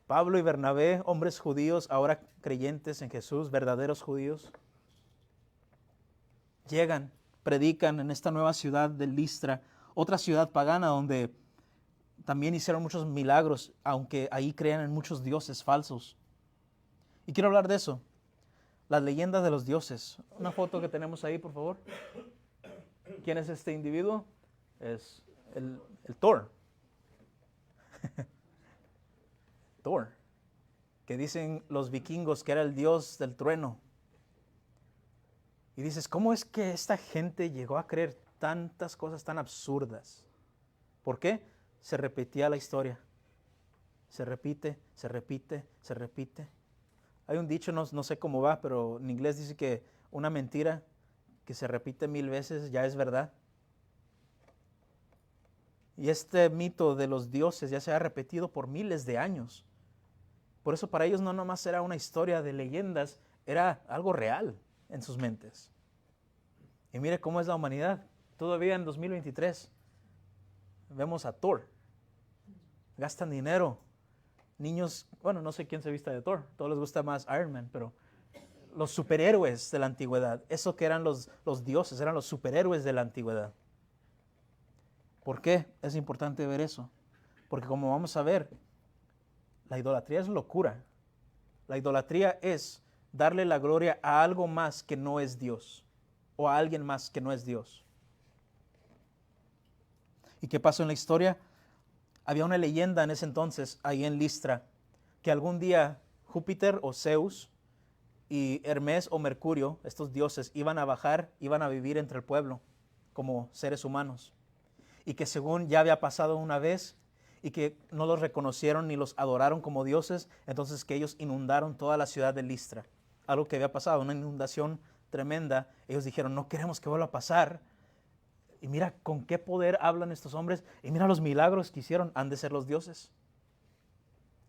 Pablo y Bernabé, hombres judíos, ahora creyentes en Jesús, verdaderos judíos, llegan, predican en esta nueva ciudad de Listra, otra ciudad pagana donde también hicieron muchos milagros, aunque ahí creían en muchos dioses falsos. Y quiero hablar de eso, las leyendas de los dioses. Una foto que tenemos ahí, por favor. ¿Quién es este individuo? Es el Thor. Thor, que dicen los vikingos que era el dios del trueno. Y dices, ¿cómo es que esta gente llegó a creer tantas cosas tan absurdas? ¿Por qué? Se repetía la historia. Se repite, se repite, se repite. Hay un dicho, no sé cómo va, pero en inglés dice que una mentira que se repite 1000 veces ya es verdad. Y este mito de los dioses ya se ha repetido por miles de años. Por eso para ellos no nomás era una historia de leyendas, era algo real en sus mentes. Y mire cómo es la humanidad. Todavía en 2023 vemos a Thor. Gastan dinero. Niños, bueno, no sé quién se vista de Thor. A todos les gusta más Iron Man, pero los superhéroes de la antigüedad, eso que eran los dioses, eran los superhéroes de la antigüedad. ¿Por qué es importante ver eso? Porque como vamos a ver, la idolatría es locura. La idolatría es darle la gloria a algo más que no es Dios o a alguien más que no es Dios. ¿Y qué pasó en la historia? Había una leyenda en ese entonces, ahí en Listra, que algún día Júpiter o Zeus y Hermes o Mercurio, estos dioses, iban a bajar, iban a vivir entre el pueblo como seres humanos. Y que según ya había pasado una vez, y que no los reconocieron ni los adoraron como dioses, entonces que ellos inundaron toda la ciudad de Listra. Algo que había pasado, una inundación tremenda. Ellos dijeron, no queremos que vuelva a pasar. Y mira con qué poder hablan estos hombres, y mira los milagros que hicieron, han de ser los dioses.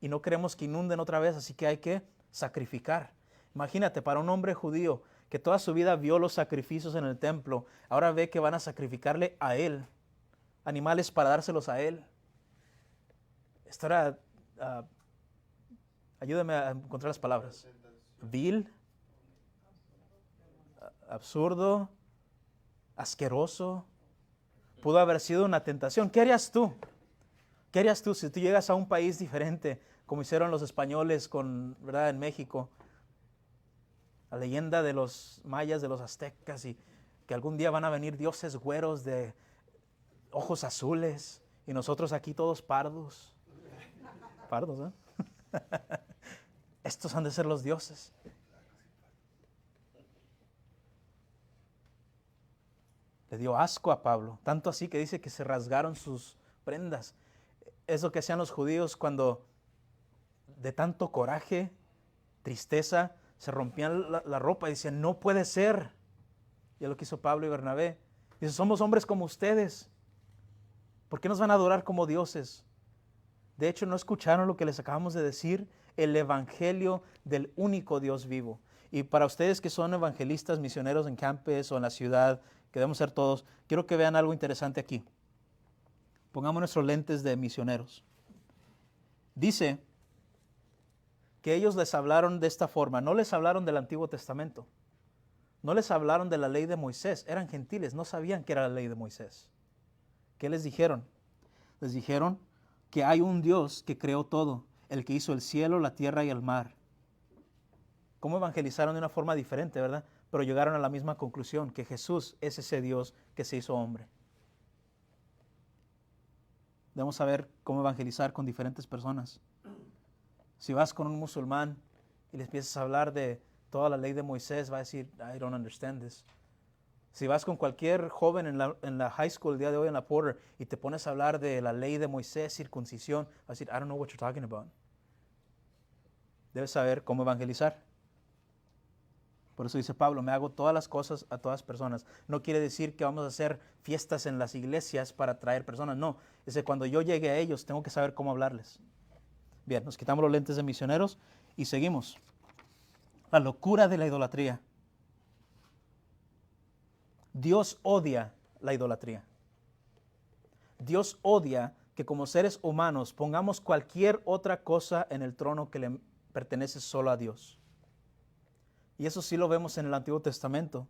Y no queremos que inunden otra vez, así que hay que sacrificar. Imagínate, para un hombre judío que toda su vida vio los sacrificios en el templo, ahora ve que van a sacrificarle a él, animales para dárselos a él. Esto era, ayúdame a encontrar las palabras. Vil, absurdo, asqueroso. Pudo haber sido una tentación. ¿Qué harías tú? ¿Qué harías tú si tú llegas a un país diferente, como hicieron los españoles ¿verdad? En México? La leyenda de los mayas, de los aztecas, y que algún día van a venir dioses güeros de ojos azules y nosotros aquí todos pardos. Pardos, ¿eh? Estos han de ser los dioses. Le dio asco a Pablo, tanto así que dice que se rasgaron sus prendas. Es lo que hacían los judíos cuando de tanto coraje, tristeza, se rompían la ropa y decían, no puede ser. Y es lo que hizo Pablo y Bernabé. Dice, somos hombres como ustedes. ¿Por qué nos van a adorar como dioses? De hecho, ¿no escucharon lo que les acabamos de decir? El evangelio del único Dios vivo. Y para ustedes que son evangelistas, misioneros en campus o en la ciudad, que debemos ser todos, quiero que vean algo interesante aquí. Pongamos nuestros lentes de misioneros. Dice que ellos les hablaron de esta forma. No les hablaron del Antiguo Testamento. No les hablaron de la ley de Moisés. Eran gentiles, no sabían qué era la ley de Moisés. ¿Qué les dijeron? Les dijeron que hay un Dios que creó todo, el que hizo el cielo, la tierra y el mar. ¿Cómo evangelizaron de una forma diferente, verdad? Pero llegaron a la misma conclusión, que Jesús es ese Dios que se hizo hombre. Debemos saber cómo evangelizar con diferentes personas. Si vas con un musulmán y les empiezas a hablar de toda la ley de Moisés, va a decir, I don't understand this. Si vas con cualquier joven en la high school el día de hoy en la Porter y te pones a hablar de la ley de Moisés, circuncisión, va a decir, I don't know what you're talking about. Debes saber cómo evangelizar. Por eso dice Pablo, me hago todas las cosas a todas personas. No quiere decir que vamos a hacer fiestas en las iglesias para atraer personas. No, es que cuando yo llegue a ellos tengo que saber cómo hablarles. Bien, nos quitamos los lentes de misioneros y seguimos. La locura de la idolatría. Dios odia la idolatría. Dios odia que como seres humanos pongamos cualquier otra cosa en el trono que le pertenece solo a Dios. Y eso sí lo vemos en el Antiguo Testamento.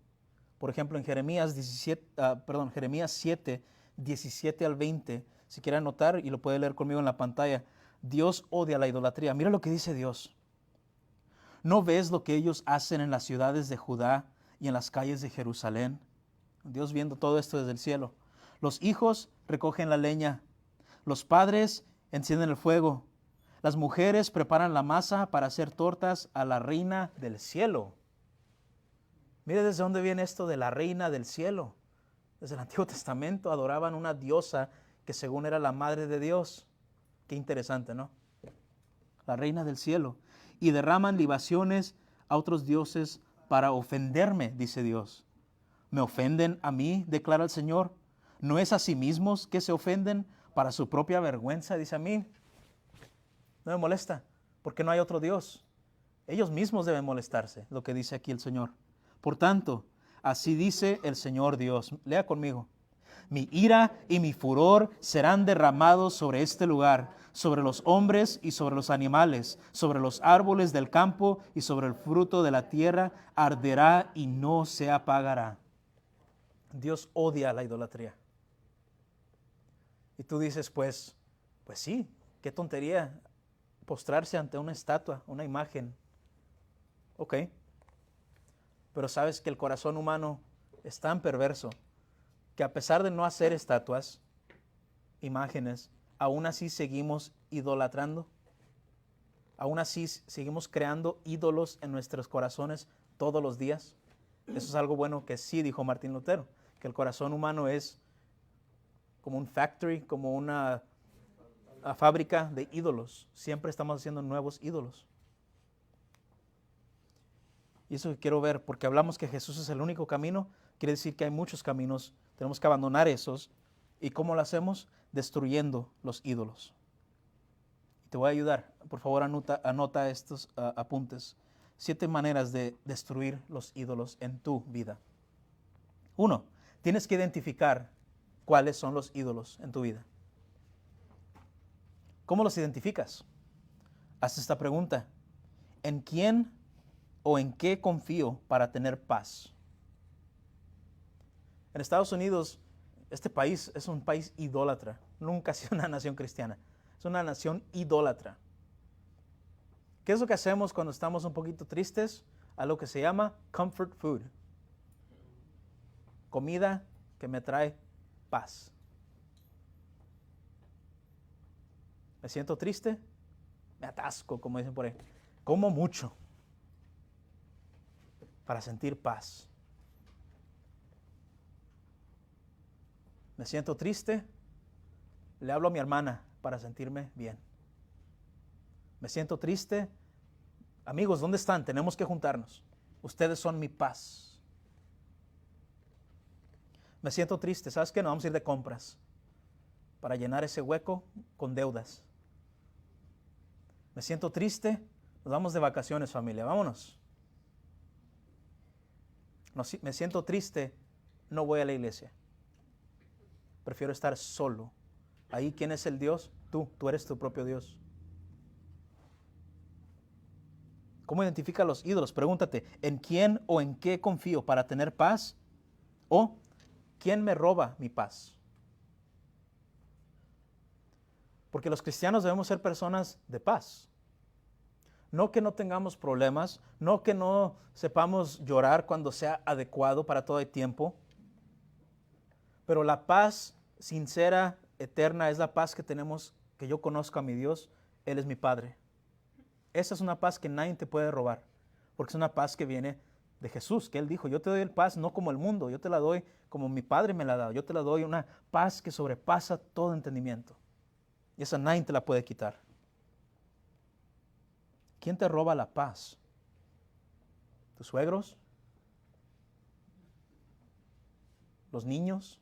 Por ejemplo, en Jeremías 7, 17 al 20. Si quiere anotar y lo puede leer conmigo en la pantalla. Dios odia la idolatría. Mira lo que dice Dios. ¿No ves lo que ellos hacen en las ciudades de Judá y en las calles de Jerusalén? Dios viendo todo esto desde el cielo. Los hijos recogen la leña. Los padres encienden el fuego. Las mujeres preparan la masa para hacer tortas a la reina del cielo. Mire desde dónde viene esto de la reina del cielo. Desde el Antiguo Testamento adoraban una diosa que según era la madre de Dios. Qué interesante, ¿no? La reina del cielo. Y derraman libaciones a otros dioses para ofenderme, dice Dios. ¿Me ofenden a mí? Declara el Señor. ¿No es a sí mismos que se ofenden para su propia vergüenza? Dice a mí. No me molesta, porque no hay otro Dios. Ellos mismos deben molestarse, lo que dice aquí el Señor. Por tanto, así dice el Señor Dios. Lea conmigo. Mi ira y mi furor serán derramados sobre este lugar, sobre los hombres y sobre los animales, sobre los árboles del campo y sobre el fruto de la tierra, arderá y no se apagará. Dios odia la idolatría. Y tú dices, pues sí, qué tontería postrarse ante una estatua, una imagen. Ok. Pero sabes que el corazón humano es tan perverso que a pesar de no hacer estatuas, imágenes, aún así seguimos idolatrando. Aún así seguimos creando ídolos en nuestros corazones todos los días. Eso es algo bueno que sí dijo Martín Lutero, que el corazón humano es como un factory, como una fábrica de ídolos. Siempre estamos haciendo nuevos ídolos. Y eso que quiero ver, porque hablamos que Jesús es el único camino, quiere decir que hay muchos caminos, tenemos que abandonar esos. ¿Y cómo lo hacemos? Destruyendo los ídolos. Te voy a ayudar, por favor anota estos apuntes. 7 maneras de destruir los ídolos en tu vida. 1, tienes que identificar cuáles son los ídolos en tu vida. ¿Cómo los identificas? Haz esta pregunta. ¿En quién o en qué confío para tener paz? En Estados Unidos, este país es un país idólatra. Nunca ha sido una nación cristiana. Es una nación idólatra. ¿Qué es lo que hacemos cuando estamos un poquito tristes? Algo que se llama comfort food. Comida que me trae paz. Me siento triste, me atasco, como dicen por ahí. Como mucho para sentir paz. Me siento triste, le hablo a mi hermana para sentirme bien. Me siento triste. Amigos, ¿dónde están? Tenemos que juntarnos. Ustedes son mi paz. Me siento triste. ¿Sabes qué? Nos vamos a ir de compras para llenar ese hueco con deudas. Me siento triste. Nos vamos de vacaciones, familia. Vámonos. No, me siento triste. No voy a la iglesia. Prefiero estar solo. Ahí, ¿quién es el Dios? Tú eres tu propio Dios. ¿Cómo identifica los ídolos? Pregúntate, ¿en quién o en qué confío para tener paz? ¿O quién me roba mi paz? Porque los cristianos debemos ser personas de paz. No que no tengamos problemas, no que no sepamos llorar cuando sea adecuado para todo el tiempo. Pero la paz sincera, eterna, es la paz que tenemos, que yo conozco a mi Dios. Él es mi Padre. Esa es una paz que nadie te puede robar, porque es una paz que viene de Jesús, que Él dijo, yo te doy el paz no como el mundo, yo te la doy como mi Padre me la ha dado, yo te la doy una paz que sobrepasa todo entendimiento. Y esa nadie te la puede quitar. ¿Quién te roba la paz? ¿Tus suegros? ¿Los niños?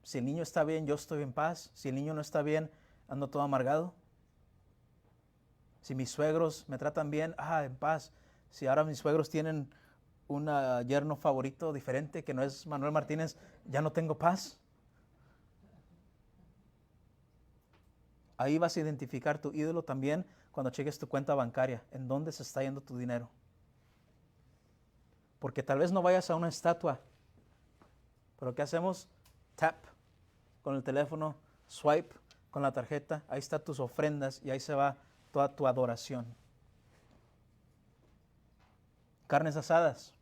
Si el niño está bien, yo estoy en paz. Si el niño no está bien, ando todo amargado. Si mis suegros me tratan bien, en paz. Si ahora mis suegros tienen un yerno favorito diferente que no es Manuel Martínez, ya no tengo paz. Ahí vas a identificar tu ídolo también cuando cheques tu cuenta bancaria, en dónde se está yendo tu dinero. Porque tal vez no vayas a una estatua, pero ¿qué hacemos? Tap con el teléfono, swipe con la tarjeta, ahí están tus ofrendas y ahí se va toda tu adoración. Carnes asadas.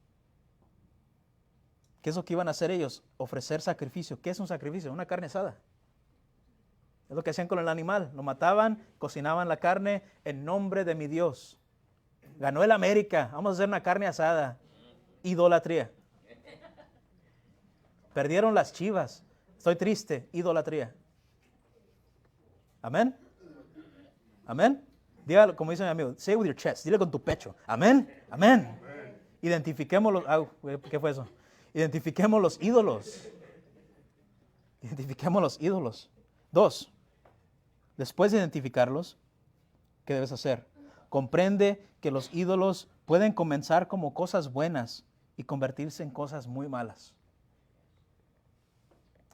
¿Qué es lo que iban a hacer ellos? Ofrecer sacrificio. ¿Qué es un sacrificio? Una carne asada. Es lo que hacían con el animal. Lo mataban, cocinaban la carne en nombre de mi Dios. Ganó el América. Vamos a hacer una carne asada. Idolatría. Perdieron las Chivas. Estoy triste. Idolatría. Amén. Amén. Dígalo, como dice mi amigo, say it with your chest. Dile con tu pecho. Amén. Amén. Identifiquemos los... ¿qué fue eso? Identifiquemos los ídolos. Identifiquemos los ídolos. 2. Después de identificarlos, ¿qué debes hacer? Comprende que los ídolos pueden comenzar como cosas buenas y convertirse en cosas muy malas.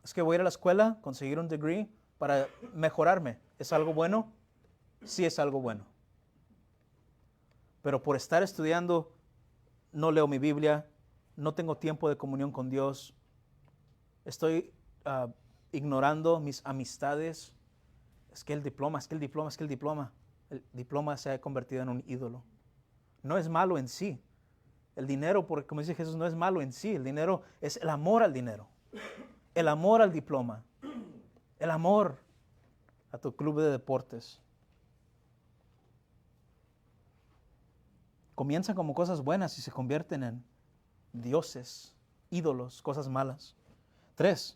Es que voy a ir a la escuela, conseguir un degree para mejorarme. ¿Es algo bueno? Sí, es algo bueno. Pero por estar estudiando, no leo mi Biblia, no tengo tiempo de comunión con Dios, estoy ignorando mis amistades. Es que el diploma el diploma se ha convertido en un ídolo. No es malo en sí. El dinero, porque como dice Jesús, no es malo en sí. El dinero es el amor al dinero. El amor al diploma. El amor a tu club de deportes. Comienzan como cosas buenas y se convierten en dioses, ídolos, cosas malas. 3.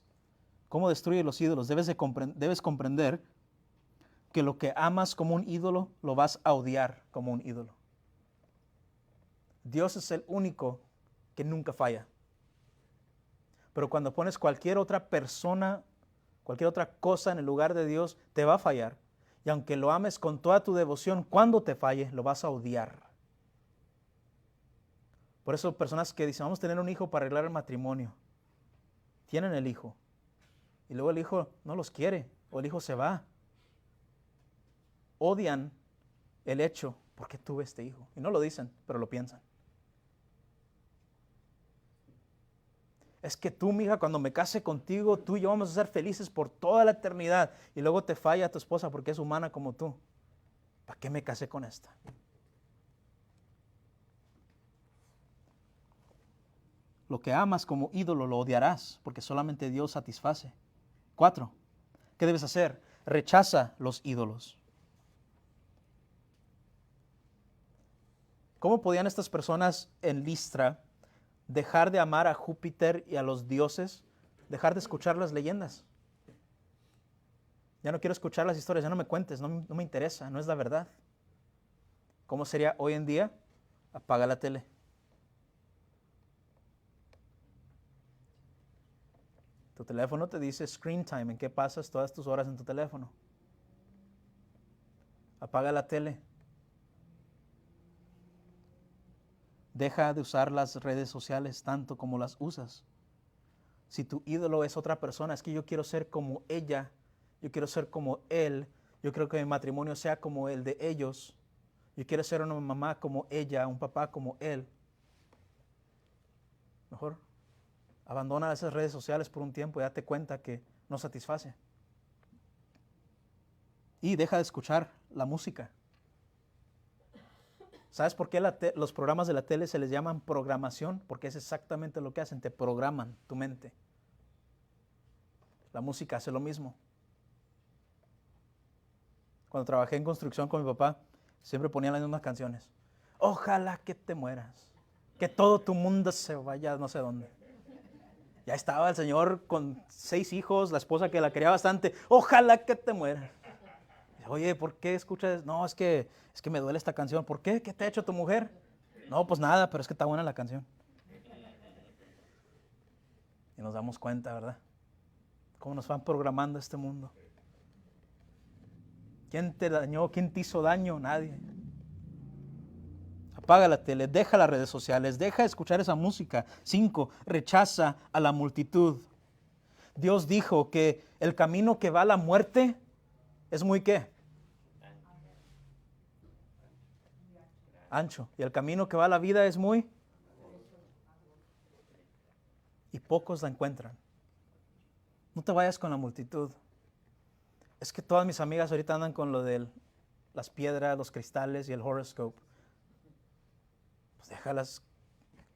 ¿Cómo destruye los ídolos? Debes comprender que lo que amas como un ídolo, lo vas a odiar como un ídolo. Dios es el único que nunca falla. Pero cuando pones cualquier otra persona, cualquier otra cosa en el lugar de Dios, te va a fallar. Y aunque lo ames con toda tu devoción, cuando te falle, lo vas a odiar. Por eso personas que dicen, vamos a tener un hijo para arreglar el matrimonio. Tienen el hijo. Y luego el hijo no los quiere, o el hijo se va. Odian el hecho, ¿por qué tuve este hijo? Y no lo dicen, pero lo piensan. Es que tú, mija, cuando me case contigo, tú y yo vamos a ser felices por toda la eternidad. Y luego te falla tu esposa porque es humana como tú. ¿Para qué me casé con esta? Lo que amas como ídolo lo odiarás porque solamente Dios satisface. 4. ¿Qué debes hacer? Rechaza los ídolos. ¿Cómo podían estas personas en Listra dejar de amar a Júpiter y a los dioses? Dejar de escuchar las leyendas. Ya no quiero escuchar las historias, ya no me cuentes, no me interesa, no es la verdad. ¿Cómo sería hoy en día? Apaga la tele. Tu teléfono te dice screen time, ¿en qué pasas todas tus horas en tu teléfono? Apaga la tele. Deja de usar las redes sociales tanto como las usas. Si tu ídolo es otra persona, es que yo quiero ser como ella, yo quiero ser como él, yo quiero que mi matrimonio sea como el de ellos, yo quiero ser una mamá como ella, un papá como él. Mejor abandona esas redes sociales por un tiempo y date cuenta que no satisface. Y deja de escuchar la música. ¿Sabes por qué los programas de la tele se les llaman programación? Porque es exactamente lo que hacen, te programan tu mente. La música hace lo mismo. Cuando trabajé en construcción con mi papá, siempre ponían las mismas canciones. Ojalá que te mueras, que todo tu mundo se vaya no sé dónde. Ya estaba el señor con 6 hijos, la esposa que la quería bastante. Ojalá que te mueras. Oye, ¿por qué escuchas? No, es que me duele esta canción. ¿Por qué? ¿Qué te ha hecho tu mujer? No, pues nada, pero es que está buena la canción. Y nos damos cuenta, ¿verdad? Cómo nos van programando este mundo. ¿Quién te dañó? ¿Quién te hizo daño? Nadie. Apaga la tele, deja las redes sociales, deja de escuchar esa música. 5. Rechaza a la multitud. Dios dijo que el camino que va a la muerte es muy ¿qué? Ancho. Y el camino que va a la vida es muy y pocos la encuentran. No te vayas con la multitud. Es que todas mis amigas ahorita andan con lo de las piedras, los cristales y el horoscope. Pues déjalas.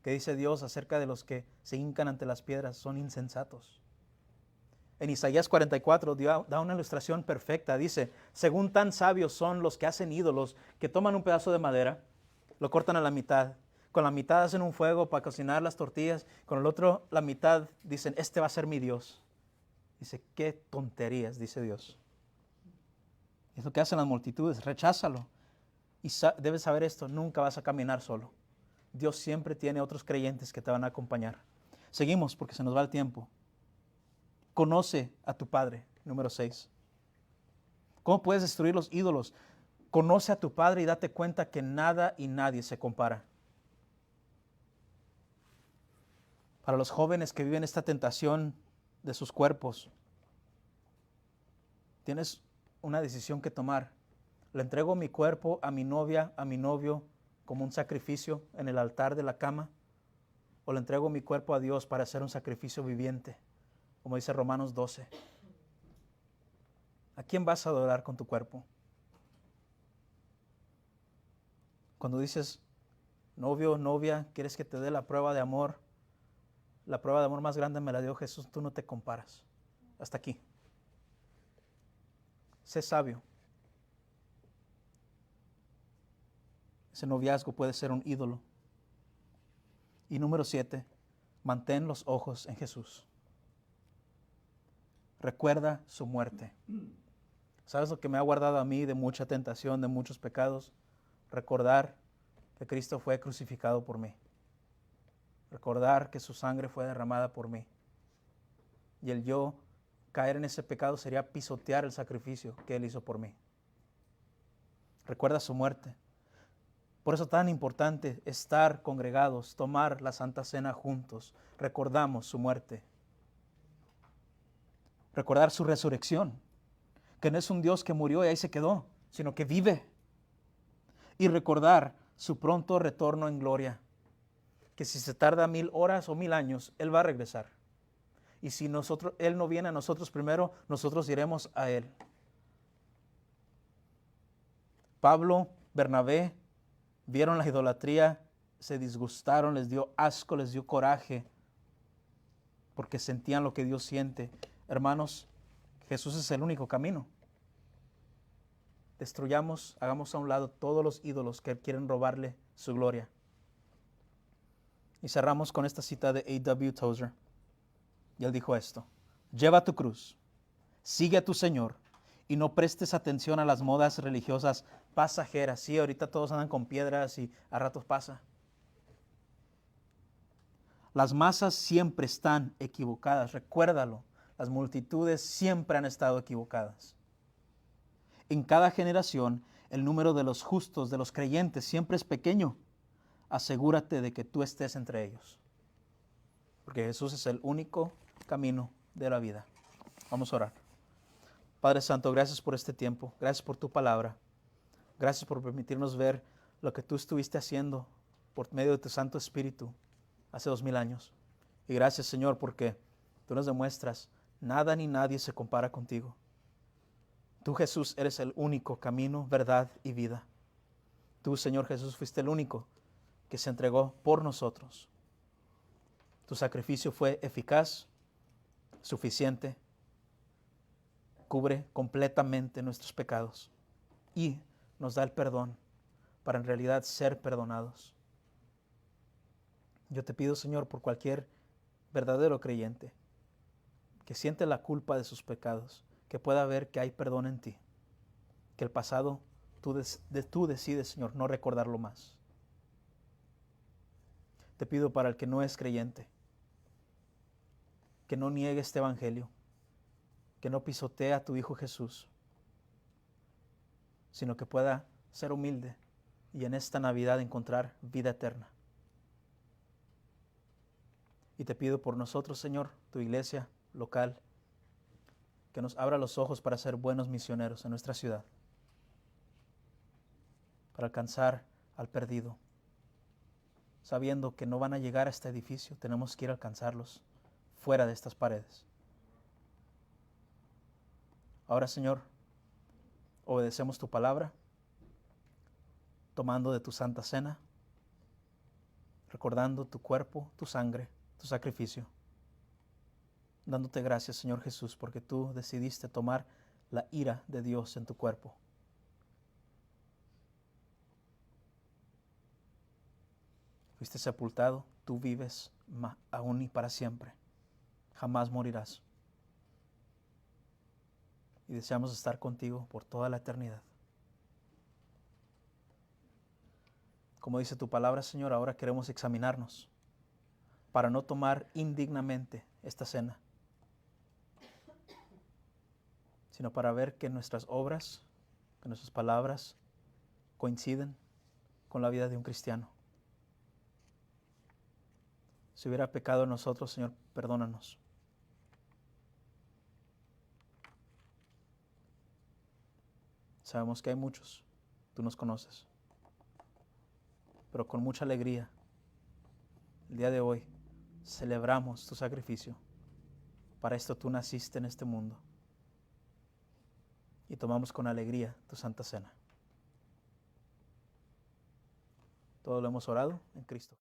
¿Qué dice Dios acerca de los que se hincan ante las piedras? Son insensatos. En Isaías 44 da una ilustración perfecta. Dice, según tan sabios son los que hacen ídolos, que toman un pedazo de madera, lo cortan a la mitad. Con la mitad hacen un fuego para cocinar las tortillas. Con el otro, la mitad, dicen, este va a ser mi Dios. Dice, qué tonterías, dice Dios. Es lo que hacen las multitudes, recházalo. Y debes saber esto, nunca vas a caminar solo. Dios siempre tiene otros creyentes que te van a acompañar. Seguimos porque se nos va el tiempo. Conoce a tu Padre, número 6. ¿Cómo puedes destruir los ídolos? Conoce a tu Padre y date cuenta que nada y nadie se compara. Para los jóvenes que viven esta tentación de sus cuerpos, tienes una decisión que tomar. ¿Le entrego mi cuerpo a mi novia, a mi novio, como un sacrificio en el altar de la cama? ¿O le entrego mi cuerpo a Dios para hacer un sacrificio viviente? Como dice Romanos 12. ¿A quién vas a adorar con tu cuerpo? Cuando dices, novio, novia, ¿quieres que te dé la prueba de amor? La prueba de amor más grande me la dio Jesús, tú no te comparas. Hasta aquí. Sé sabio. Ese noviazgo puede ser un ídolo. Y número 7, mantén los ojos en Jesús. Recuerda su muerte. ¿Sabes lo que me ha guardado a mí de mucha tentación, de muchos pecados? Recordar que Cristo fue crucificado por mí. Recordar que su sangre fue derramada por mí. Y el yo caer en ese pecado sería pisotear el sacrificio que Él hizo por mí. Recuerda su muerte. Por eso es tan importante estar congregados, tomar la Santa Cena juntos. Recordamos su muerte. Recordar su resurrección, que no es un Dios que murió y ahí se quedó, sino que vive. Y recordar su pronto retorno en gloria. que si se tarda 1000 horas o 1000 años, Él va a regresar. Y si Él no viene a nosotros primero, nosotros iremos a Él. Pablo, Bernabé, vieron la idolatría, se disgustaron, les dio asco, les dio coraje, porque sentían lo que Dios siente. Hermanos, Jesús es el único camino. Destruyamos, hagamos a un lado todos los ídolos que quieren robarle su gloria. Y cerramos con esta cita de A.W. Tozer. Y él dijo esto: lleva tu cruz, sigue a tu Señor y no prestes atención a las modas religiosas pasajeras. Sí, ahorita todos andan con piedras y a ratos pasa. Las masas siempre están equivocadas, recuérdalo. Las multitudes siempre han estado equivocadas. En cada generación, el número de los justos, de los creyentes, siempre es pequeño. Asegúrate de que tú estés entre ellos, porque Jesús es el único camino de la vida. Vamos a orar. Padre Santo, gracias por este tiempo, gracias por tu palabra, gracias por permitirnos ver lo que tú estuviste haciendo por medio de tu Santo Espíritu hace 2000 años. Y gracias, Señor, porque tú nos demuestras, nada ni nadie se compara contigo. Tú, Jesús, eres el único camino, verdad y vida. Tú, Señor Jesús, fuiste el único que se entregó por nosotros. Tu sacrificio fue eficaz, suficiente, cubre completamente nuestros pecados y nos da el perdón para en realidad ser perdonados. Yo te pido, Señor, por cualquier verdadero creyente que siente la culpa de sus pecados, que pueda ver que hay perdón en ti, que el pasado tú decides, Señor, no recordarlo más. Te pido para el que no es creyente, que no niegue este evangelio, que no pisotee a tu Hijo Jesús, sino que pueda ser humilde y en esta Navidad encontrar vida eterna. Y te pido por nosotros, Señor, tu iglesia local, que nos abra los ojos para ser buenos misioneros en nuestra ciudad, para alcanzar al perdido, sabiendo que no van a llegar a este edificio, tenemos que ir a alcanzarlos fuera de estas paredes. Ahora, Señor, obedecemos tu palabra, tomando de tu santa cena, recordando tu cuerpo, tu sangre, tu sacrificio, dándote gracias, Señor Jesús, porque tú decidiste tomar la ira de Dios en tu cuerpo. Fuiste sepultado, tú vives aún y para siempre. Jamás morirás. Y deseamos estar contigo por toda la eternidad. Como dice tu palabra, Señor, ahora queremos examinarnos para no tomar indignamente esta cena, sino para ver que nuestras obras, que nuestras palabras coinciden con la vida de un cristiano. Si hubiera pecado en nosotros, Señor, perdónanos. Sabemos que hay muchos, tú nos conoces, pero con mucha alegría, el día de hoy, celebramos tu sacrificio. Para esto tú naciste en este mundo. Y tomamos con alegría tu santa cena. Todo lo hemos orado en Cristo.